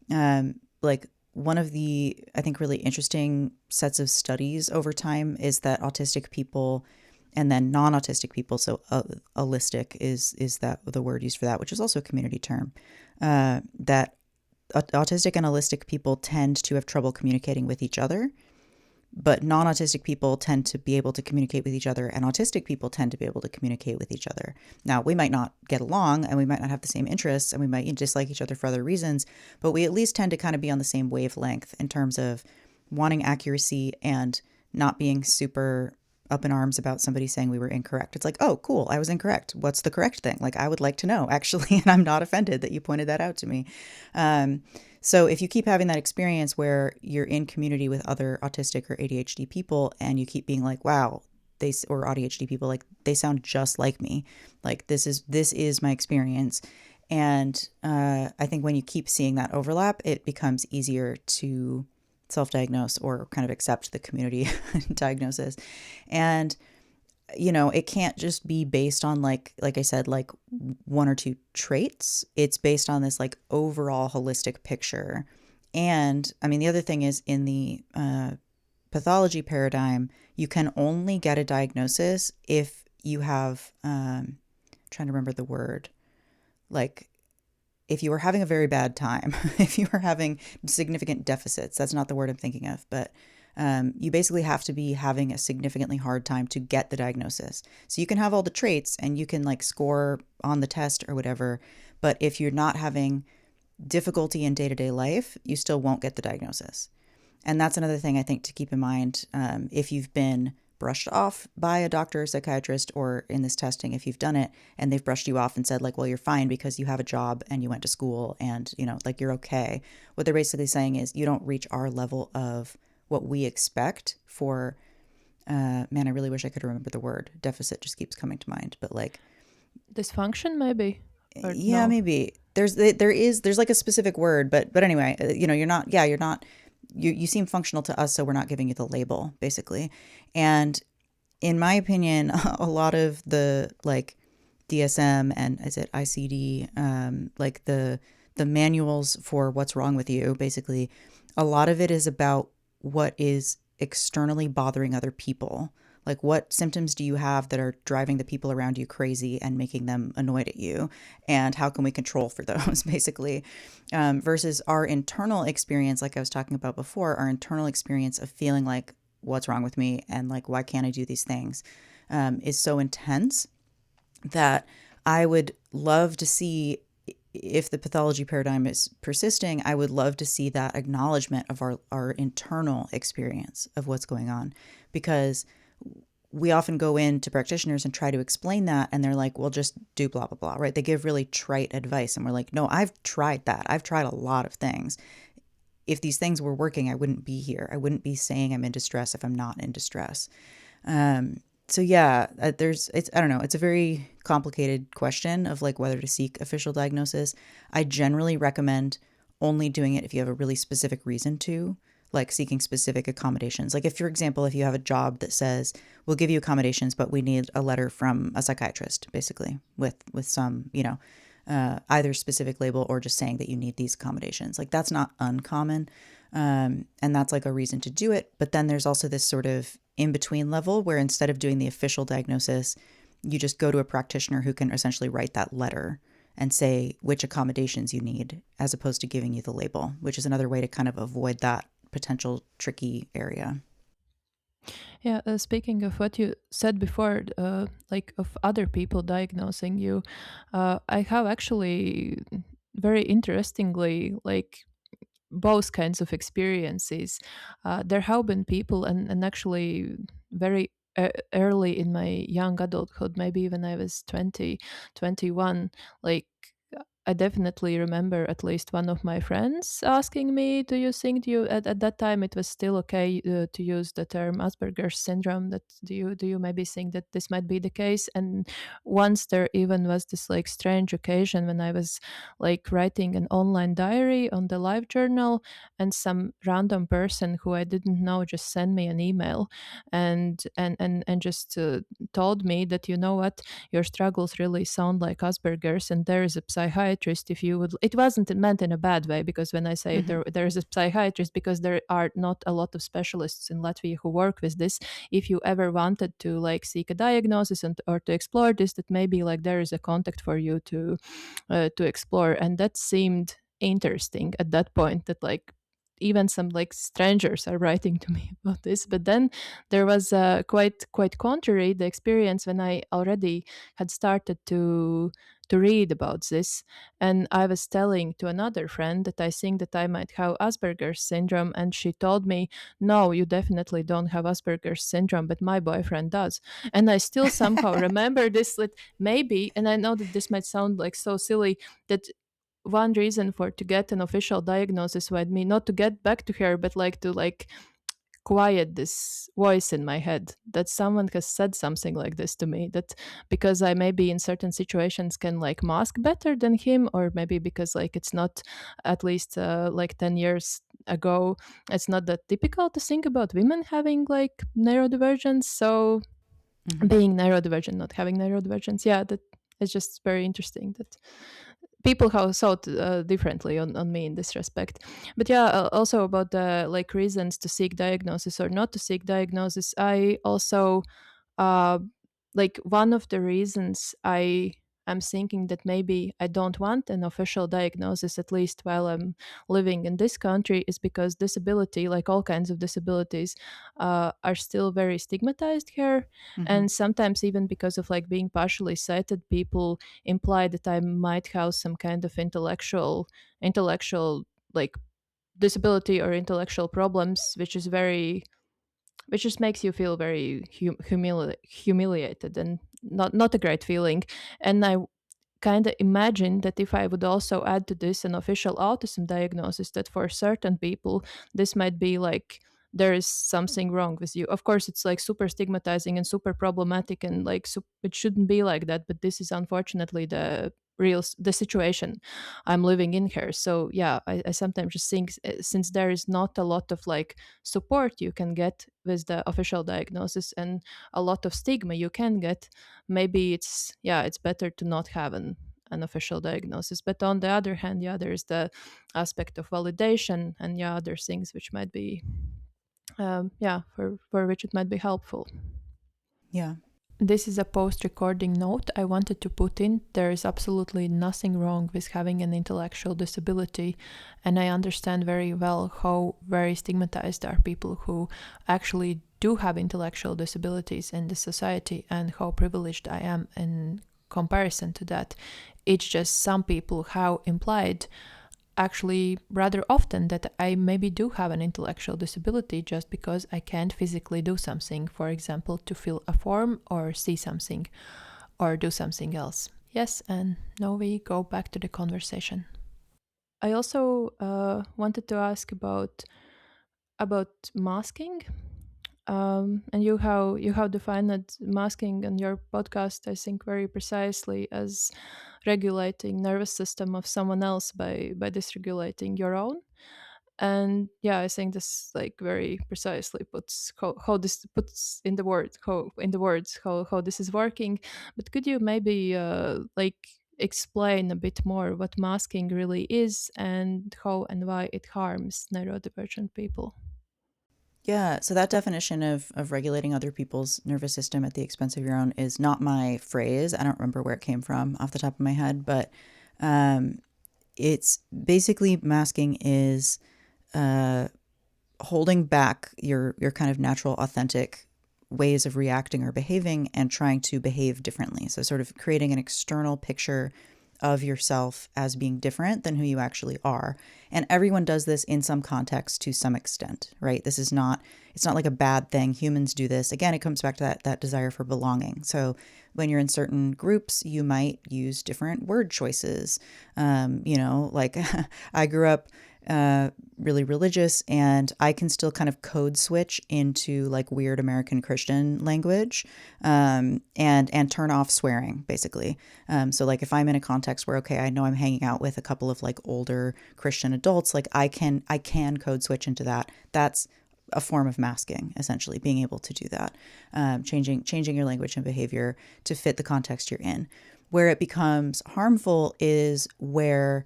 Speaker 2: like one of the, I think, really interesting sets of studies over time is that autistic people and then non-autistic people. So allistic is that the word used for that, which is also a community term. That autistic and allistic people tend to have trouble communicating with each other, but non-autistic people tend to be able to communicate with each other, and autistic people tend to be able to communicate with each other. Now, we might not get along, and we might not have the same interests, and we might dislike each other for other reasons, but we at least tend to kind of be on the same wavelength in terms of wanting accuracy and not being super up in arms about somebody saying we were incorrect. It's like, oh, cool, I was incorrect. What's the correct thing? Like, I would like to know, actually, and I'm not offended that you pointed that out to me. So if you keep having that experience where you're in community with other autistic or ADHD people and you keep being like, wow, or AuDHD people, like, they sound just like me. Like, this is my experience. And I think when you keep seeing that overlap, it becomes easier to self-diagnose or kind of accept the community diagnosis. And, it can't just be based on like I said, like one or two traits. It's based on this like overall holistic picture. And I mean, the other thing is in the pathology paradigm, you can only get a diagnosis if you have, trying to remember the word, like, if you were having a very bad time, if you were having significant deficits, that's not the word I'm thinking of, but you basically have to be having a significantly hard time to get the diagnosis. So you can have all the traits and you can like score on the test or whatever, but if you're not having difficulty in day-to-day life, you still won't get the diagnosis. And that's another thing I think to keep in mind if you've been brushed off by a doctor or psychiatrist, or in this testing, if you've done it and they've brushed you off and said like, well, you're fine because you have a job and you went to school and, like, you're okay. What they're basically saying is you don't reach our level of what we expect for, man, I really wish I could remember the word. Deficit just keeps coming to mind, but like.
Speaker 1: Dysfunction maybe?
Speaker 2: Or yeah, no? Maybe. There's like a specific word, but anyway, you're not, you seem functional to us, so we're not giving you the label, basically. And in my opinion, a lot of the like DSM and is it ICD, like the manuals for what's wrong with you, basically, a lot of it is about what is externally bothering other people. Like, what symptoms do you have that are driving the people around you crazy and making them annoyed at you? And how can we control for those, basically? Versus our internal experience, like I was talking about before, our internal experience of feeling like, what's wrong with me? And like, why can't I do these things? Is so intense that I would love to see, if the pathology paradigm is persisting, I would love to see that acknowledgement of our internal experience of what's going on. Because we often go in to practitioners and try to explain that, and they're like, well, just do blah, blah, blah, right? They give really trite advice, and we're like, no, I've tried that. I've tried a lot of things. If these things were working, I wouldn't be here. I wouldn't be saying I'm in distress if I'm not in distress. So yeah, I don't know. It's a very complicated question of like whether to seek official diagnosis. I generally recommend only doing it if you have a really specific reason to, like seeking specific accommodations. Like if, for example, if you have a job that says, we'll give you accommodations, but we need a letter from a psychiatrist, basically, with some, either specific label or just saying that you need these accommodations. Like, that's not uncommon. And that's like a reason to do it. But then there's also this sort of in-between level where instead of doing the official diagnosis, you just go to a practitioner who can essentially write that letter and say which accommodations you need, as opposed to giving you the label, which is another way to kind of avoid that potential tricky area.
Speaker 1: Yeah, speaking of what you said before, like of other people diagnosing you, I have actually very interestingly, like, both kinds of experiences. There have been people, and actually very early in my young adulthood, maybe when I was 20, 21, like, I definitely remember at least one of my friends asking me, do you think at that time it was still okay to use the term Asperger's syndrome? That do you maybe think that this might be the case? And once there even was this like strange occasion when I was like writing an online diary on the live journal, and some random person who I didn't know just sent me an email and just told me that, you know what, your struggles really sound like Asperger's, and there is a psychiatrist psychiatrist if you would. It wasn't meant in a bad way, because when I say there is a psychiatrist, because there are not a lot of specialists in Latvia who work with this. If you ever wanted to like seek a diagnosis or to explore this, that maybe like there is a contact for you to explore. And that seemed interesting at that point, that like even some like strangers are writing to me about this. But then there was quite contrary the experience when I already had started to read about this, and I was telling to another friend that I think that I might have Asperger's syndrome, and she told me, no, you definitely don't have Asperger's syndrome, but my boyfriend does. And I still somehow remember this, that maybe, and I know that this might sound like so silly, that one reason for to get an official diagnosis would be not to get back to her, but like to like quiet this voice in my head that someone has said something like this to me, that because I maybe in certain situations can like mask better than him, or maybe because like it's not, at least like 10 years ago, it's not that typical to think about women having like neurodivergence. So being neurodivergent, not having neurodivergence, yeah, that is just very interesting that people have thought differently on me in this respect. But yeah, also about the like reasons to seek diagnosis or not to seek diagnosis, I also uh like one of the reasons I'm thinking that maybe I don't want an official diagnosis, at least while I'm living in this country, is because disability, like all kinds of disabilities, are still very stigmatized here. And sometimes even because of like being partially sighted, people imply that I might have some kind of intellectual like disability or intellectual problems, which just makes you feel very humiliated, and not a great feeling. And I kind of imagine that if I would also add to this an official autism diagnosis, that for certain people this might be like there is something wrong with you. Of course, it's like super stigmatizing and super problematic, and like it shouldn't be like that. But this is unfortunately the situation I'm living in here. So yeah, I sometimes just think, since there is not a lot of like support you can get with the official diagnosis, and a lot of stigma you can get, maybe it's better to not have an official diagnosis. But on the other hand, yeah, there's the aspect of validation, and yeah, other things which might be for which it might be helpful.
Speaker 2: Yeah.
Speaker 1: This is a post-recording note I wanted to put in. There is absolutely nothing wrong with having an intellectual disability, and I understand very well how very stigmatized are people who actually do have intellectual disabilities in the society, and how privileged I am in comparison to that. It's just some people have implied actually rather often that I maybe do have an intellectual disability just because I can't physically do something, for example, to fill a form or see something or do something else. Yes, and now we go back to the conversation. I also wanted to ask about masking. And you have defined masking in your podcast, I think, very precisely as regulating nervous system of someone else by dysregulating your own. And yeah, I think this like very precisely puts how this puts in the words how this is working. But could you maybe like explain a bit more what masking really is, and how and why it harms neurodivergent people?
Speaker 2: Yeah, so that definition of regulating other people's nervous system at the expense of your own is not my phrase. I don't remember where it came from off the top of my head, but it's basically masking is holding back your kind of natural, authentic ways of reacting or behaving and trying to behave differently. So sort of creating an external picture of yourself as being different than who you actually are. And everyone does this in some context to some extent, right? This is not, it's not like a bad thing. Humans do this. Again, it comes back to that desire for belonging. So when you're in certain groups, you might use different word choices. Like I grew up really religious, and I can still kind of code switch into like weird American Christian language, and turn off swearing basically. So like if I'm in a context where, okay, I know I'm hanging out with a couple of like older Christian adults, like I can code switch into that. That's a form of masking, essentially, being able to do that, changing your language and behavior to fit the context you're in. Where it becomes harmful is where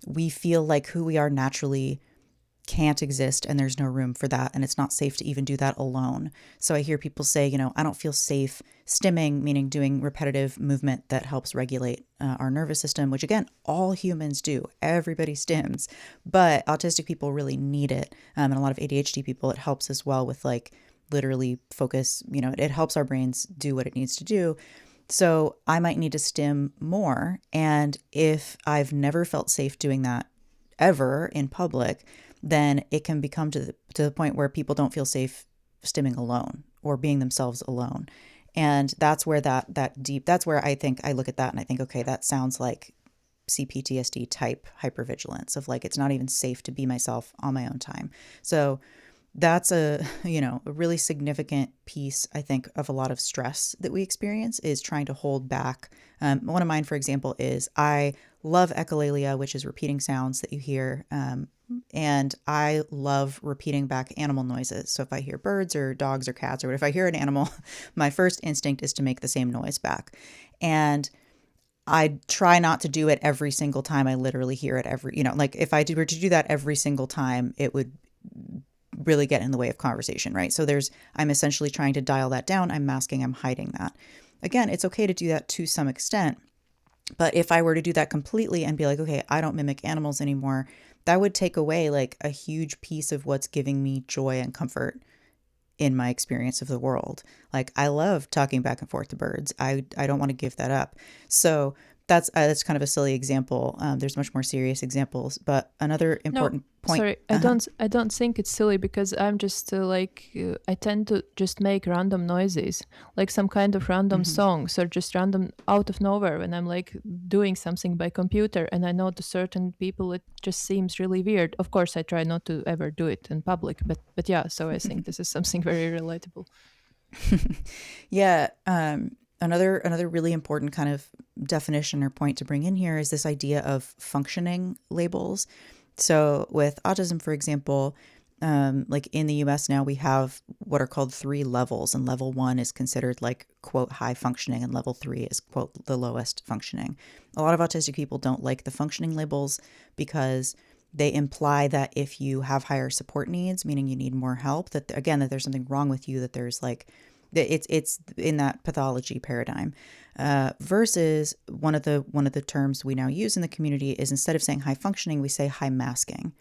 Speaker 2: we feel like who we are naturally can't exist and there's no room for that, and it's not safe to even do that alone. So I hear people say, I don't feel safe stimming, meaning doing repetitive movement that helps regulate our nervous system, which again, all humans do. Everybody stims, but autistic people really need it. And a lot of ADHD people, it helps as well with like literally focus, it helps our brains do what it needs to do. So I might need to stim more. And if I've never felt safe doing that ever in public, then it can become to the point where people don't feel safe stimming alone or being themselves alone. And that's where that's where I think I look at that and I think, okay, that sounds like CPTSD type hypervigilance of like, it's not even safe to be myself on my own time. So that's a really significant piece, I think, of a lot of stress that we experience is trying to hold back. One of mine, for example, is I love echolalia, which is repeating sounds that you hear. And I love repeating back animal noises. So if I hear birds or dogs or cats, or if I hear an animal, my first instinct is to make the same noise back. And I try not to do it every single time I literally hear it like if I were to do that every single time, it would really get in the way of conversation, right? So I'm essentially trying to dial that down. I'm masking, I'm hiding that. Again, it's okay to do that to some extent. But if I were to do that completely and be like, okay, I don't mimic animals anymore, that would take away like a huge piece of what's giving me joy and comfort in my experience of the world. Like I love talking back and forth to birds. I don't want to give that up. So that's kind of a silly example. There's much more serious examples, but another important point.
Speaker 1: Sorry, I don't think it's silly because I'm just I tend to just make random noises, like some kind of random songs or just random out of nowhere when I'm like doing something by computer, and I know to certain people it just seems really weird. Of course, I try not to ever do it in public, but yeah. So I think this is something very relatable.
Speaker 2: Yeah. Another really important kind of definition or point to bring in here is this idea of functioning labels. So with autism, for example, like in the US now, we have what are called 3 levels, and level 1 is considered like, quote, high functioning, and level 3 is, quote, the lowest functioning. A lot of autistic people don't like the functioning labels because they imply that if you have higher support needs, meaning you need more help, that there's something wrong with you, that there's like, it's in that pathology paradigm, versus one of the terms we now use in the community is, instead of saying high functioning, we say high masking.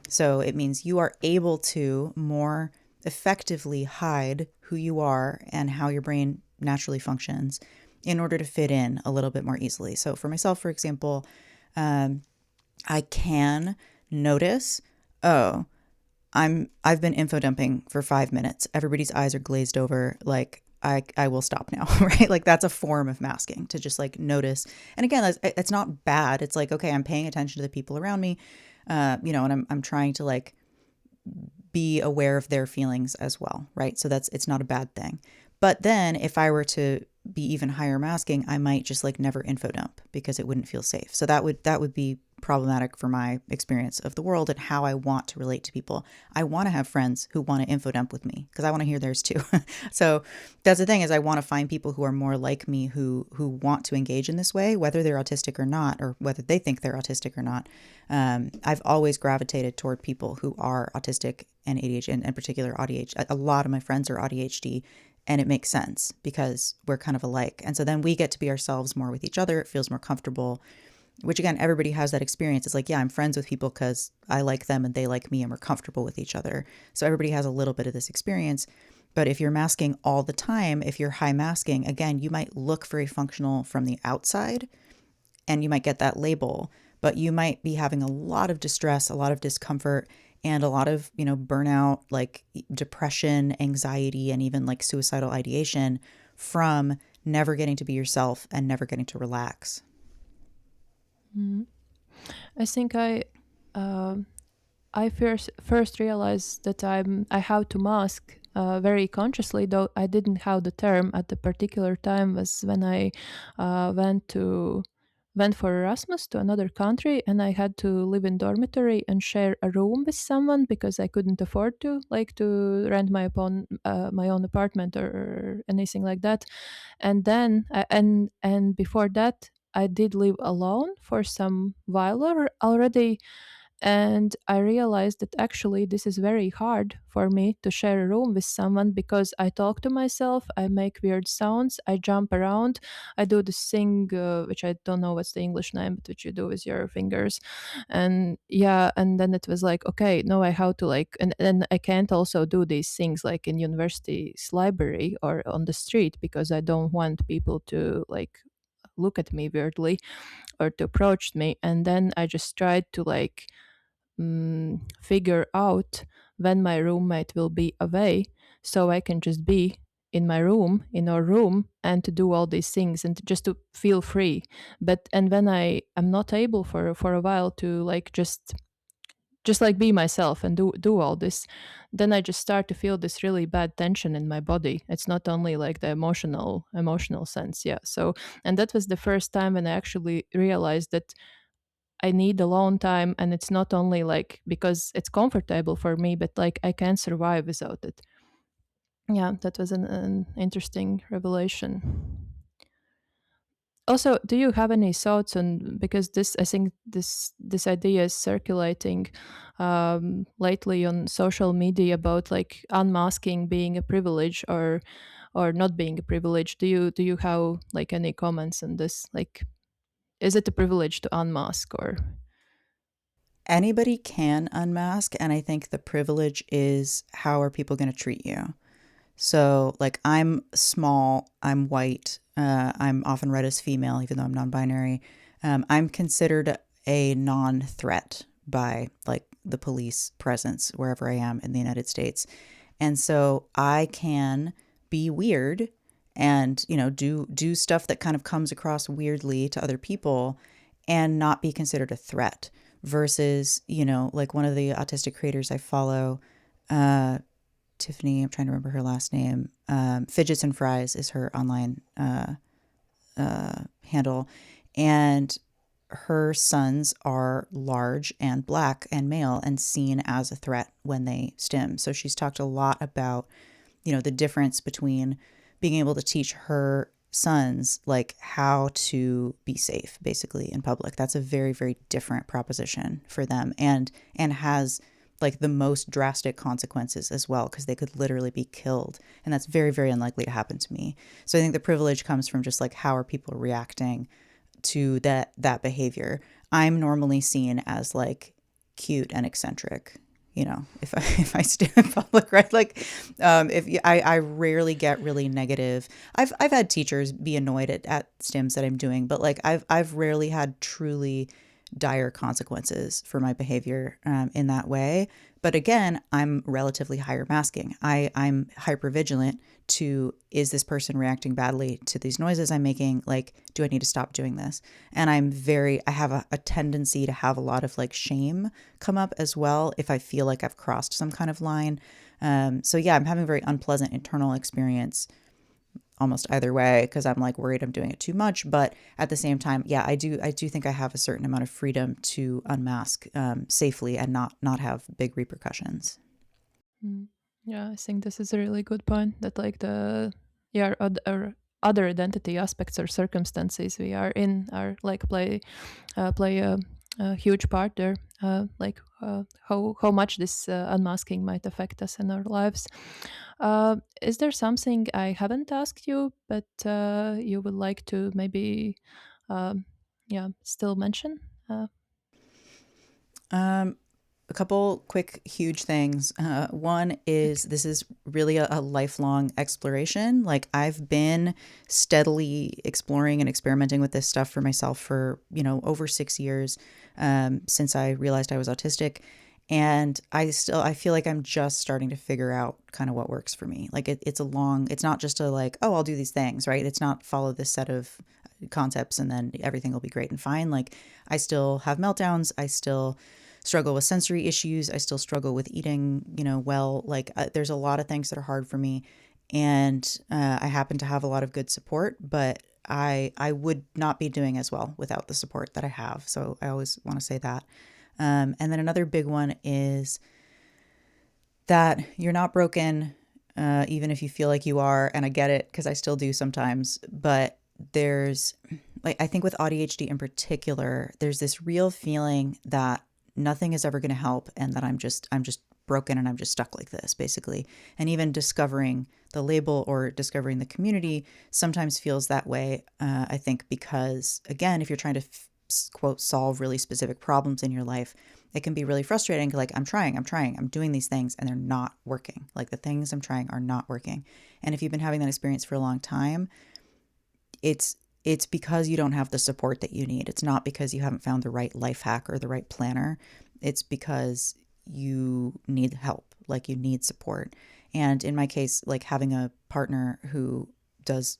Speaker 2: So it means you are able to more effectively hide who you are and how your brain naturally functions in order to fit in a little bit more easily. So for myself, for example, I can notice, I've been info dumping for 5 minutes. Everybody's eyes are glazed over. Like I will stop now, right? Like that's a form of masking, to just like notice. And again, it's not bad. It's like, okay, I'm paying attention to the people around me, and I'm trying to like be aware of their feelings as well, right? So it's not a bad thing. But then if I were to be even higher masking, I might just like never info dump because it wouldn't feel safe. So that would be problematic for my experience of the world and how I want to relate to people. I want to have friends who want to info dump with me because I want to hear theirs too. So that's the thing, is I want to find people who are more like me, who want to engage in this way, whether they're autistic or not, or whether they think they're autistic or not. I've always gravitated toward people who are autistic and ADHD, and in particular AuDHD. A lot of my friends are AuDHD. And it makes sense because we're kind of alike. And so then we get to be ourselves more with each other. It feels more comfortable, which again, everybody has that experience. It's like, yeah, I'm friends with people because I like them and they like me and we're comfortable with each other. So everybody has a little bit of this experience. But if you're masking all the time, if you're high masking, again, you might look very functional from the outside and you might get that label, but you might be having a lot of distress, a lot of discomfort, and a lot of, burnout, like depression, anxiety, and even like suicidal ideation from never getting to be yourself and never getting to relax.
Speaker 1: I think I first realized that I have to mask very consciously, though I didn't have the term at the particular time, was when I went for Erasmus to another country, and I had to live in dormitory and share a room with someone because I couldn't afford to rent my own apartment or anything like that. And then and before that, I did live alone for some while already, and I realized that actually this is very hard for me to share a room with someone because I talk to myself, I make weird sounds, I jump around, I do this thing, which I don't know what's the English name, but which you do with your fingers. And yeah, and then it was like, okay, no, I how to like, and then I can't also do these things like in university's library or on the street because I don't want people to like look at me weirdly or to approach me. And then I just tried to like figure out when my roommate will be away so I can just be in my room, in our room, and to do all these things and just to feel free. But and when I am not able for a while to like just like be myself and do all this, then I just start to feel this really bad tension in my body. It's not only like the emotional sense. Yeah. So, and that was the first time when I actually realized that I need alone time, and it's not only like because it's comfortable for me, but like I can survive without it. Yeah, that was an interesting revelation. Also, do you have any thoughts on, because this I think this idea is circulating lately on social media about like unmasking being a privilege or not being a privilege. Do you have like any comments on this? Like, is it a privilege to unmask or?
Speaker 2: Anybody can unmask, and I think the privilege is how are people going to treat you. So, like, I'm small, I'm white, I'm often read as female, even though I'm non-binary. I'm considered a non-threat by like the police presence wherever I am in the United States, and so I can be weird and do stuff that kind of comes across weirdly to other people and not be considered a threat versus like one of the autistic creators I follow, Tiffany, I'm trying to remember her last name. Fidgets and Fries is her online handle. And her sons are large and black and male and seen as a threat when they stim. So she's talked a lot about, the difference between being able to teach her sons like how to be safe basically in public. That's a very, very different proposition for them and has like the most drastic consequences as well, because they could literally be killed. And that's very, very unlikely to happen to me. So I think the privilege comes from just like how are people reacting to that behavior. I'm normally seen as like cute and eccentric, if I stand in public, right? Like, I rarely get really negative. I've had teachers be annoyed at stims that I'm doing, but like I've rarely had truly dire consequences for my behavior in that way. But again, I'm relatively higher masking. I'm hyper vigilant to, is this person reacting badly to these noises I'm making? Like, do I need to stop doing this? And I have a tendency to have a lot of like shame come up as well if I feel like I've crossed some kind of line. So yeah, I'm having a very unpleasant internal experience almost either way because I'm like worried I'm doing it too much. But at the same time, yeah, I do think I have a certain amount of freedom to unmask safely and not have big repercussions.
Speaker 1: Mm. Yeah, I think this is a really good point that like the yeah or other identity aspects or circumstances we are in are like play a huge part there. How much this unmasking might affect us in our lives. Is there something I haven't asked you, but you would like to maybe, yeah, still mention?
Speaker 2: Um, a couple quick, huge things. One is this is really a lifelong exploration. Like I've been steadily exploring and experimenting with this stuff for myself for, over 6 years since I realized I was autistic. And I feel like I'm just starting to figure out kind of what works for me. Like it's not just a like, oh, I'll do these things, right? It's not follow this set of concepts and then everything will be great and fine. Like I still have meltdowns. I still struggle with sensory issues. I still struggle with eating, well, like there's a lot of things that are hard for me. And I happen to have a lot of good support, but I would not be doing as well without the support that I have. So I always want to say that. And then another big one is that you're not broken, even if you feel like you are. And I get it because I still do sometimes, but there's like I think with AuDHD in particular, there's this real feeling that nothing is ever going to help and that I'm just broken and I'm just stuck like this, basically. And even discovering the label or discovering the community sometimes feels that way, I think, because, again, if you're trying to, quote, solve really specific problems in your life, it can be really frustrating. Like, I'm doing these things and they're not working. Like, the things I'm trying are not working. And if you've been having that experience for a long time, it's because you don't have the support that you need. It's not because you haven't found the right life hack or the right planner. It's because you need help, like you need support. And in my case, like having a partner who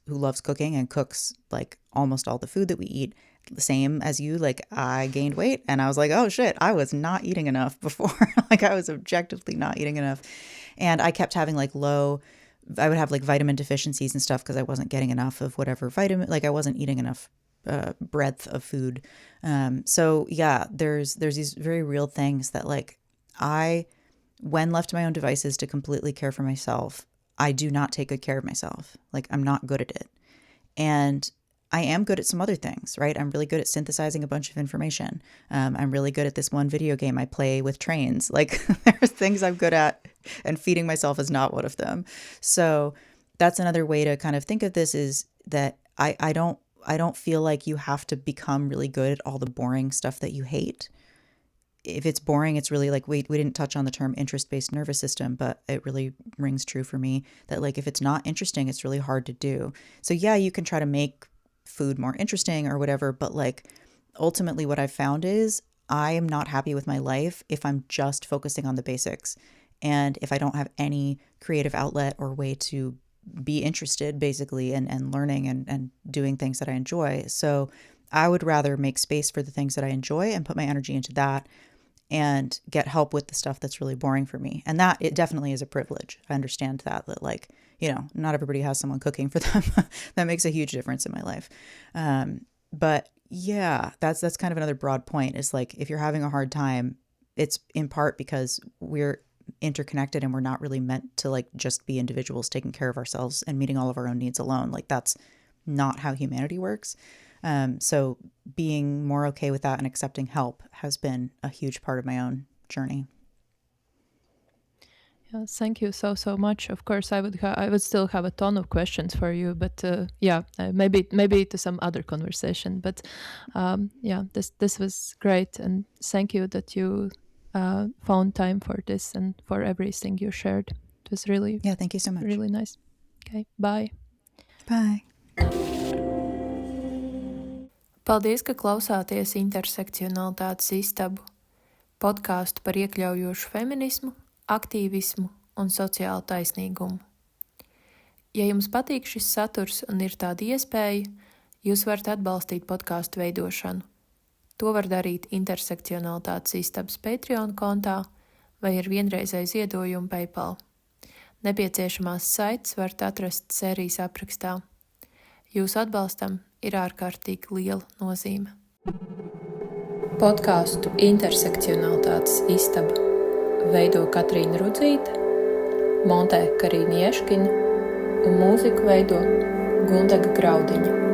Speaker 2: loves cooking and cooks like almost all the food that we eat, the same as you, like I gained weight and I was like, oh shit, I was not eating enough before. Like I was objectively not eating enough. And I kept having like I would have like vitamin deficiencies and stuff because I wasn't getting enough of whatever vitamin, like I wasn't eating enough breadth of food. So yeah, there's these very real things that like when left to my own devices to completely care for myself, I do not take good care of myself. Like I'm not good at it. And I am good at some other things, right? I'm really good at synthesizing a bunch of information. I'm really good at this one video game I play with trains. Like there's things I'm good at, and feeding myself is not one of them. So that's another way to kind of think of this, is that I don't feel like you have to become really good at all the boring stuff that you hate. If it's boring, it's really like, we didn't touch on the term interest-based nervous system, but it really rings true for me that like, if it's not interesting, it's really hard to do. So yeah, you can try to make food more interesting or whatever, but like ultimately what I've found is I am not happy with my life if I'm just focusing on the basics. And if I don't have any creative outlet or way to be interested basically and learning and doing things that I enjoy. So I would rather make space for the things that I enjoy and put my energy into that and get help with the stuff that's really boring for me. And that it definitely is a privilege. I understand that like, you know, not everybody has someone cooking for them. That makes a huge difference in my life. But yeah, that's kind of another broad point, is like, if you're having a hard time, it's in part because we're interconnected and we're not really meant to like just be individuals taking care of ourselves and meeting all of our own needs alone. Like that's not how humanity works. So being more okay with that and accepting help has been a huge part of my own journey.
Speaker 1: Yeah, thank you so much. Of course, I would still have a ton of questions for you, but maybe to some other conversation. But this was great, and thank you that you found time for this and for everything you shared. It was really
Speaker 2: thank you so much.
Speaker 1: Really nice. Okay, bye.
Speaker 2: Bye.
Speaker 1: Paldies, ka klausāties Intersekcionalitātes istabu, podkāstu par iekļaujošu feminismu, aktīvismu un sociālu taisnīgumu. Ja jums patīk šis saturs un ir tāda iespēja, jūs varat atbalstīt podkāstu veidošanu. To var darīt Intersekcionalitātes istabas Patreon kontā vai ar vienreizēju ziedojumu PayPal. Nepieciešamās saites varat atrast sērijas aprakstā. Jūsu atbalstam ir ārkārtīgi liela nozīme. Podkāstu Intersekcionalitātes istaba veido Katrīna Rudzīte, montē Karīna Ieškiņa un mūziku veido Gundaga Graudiņa.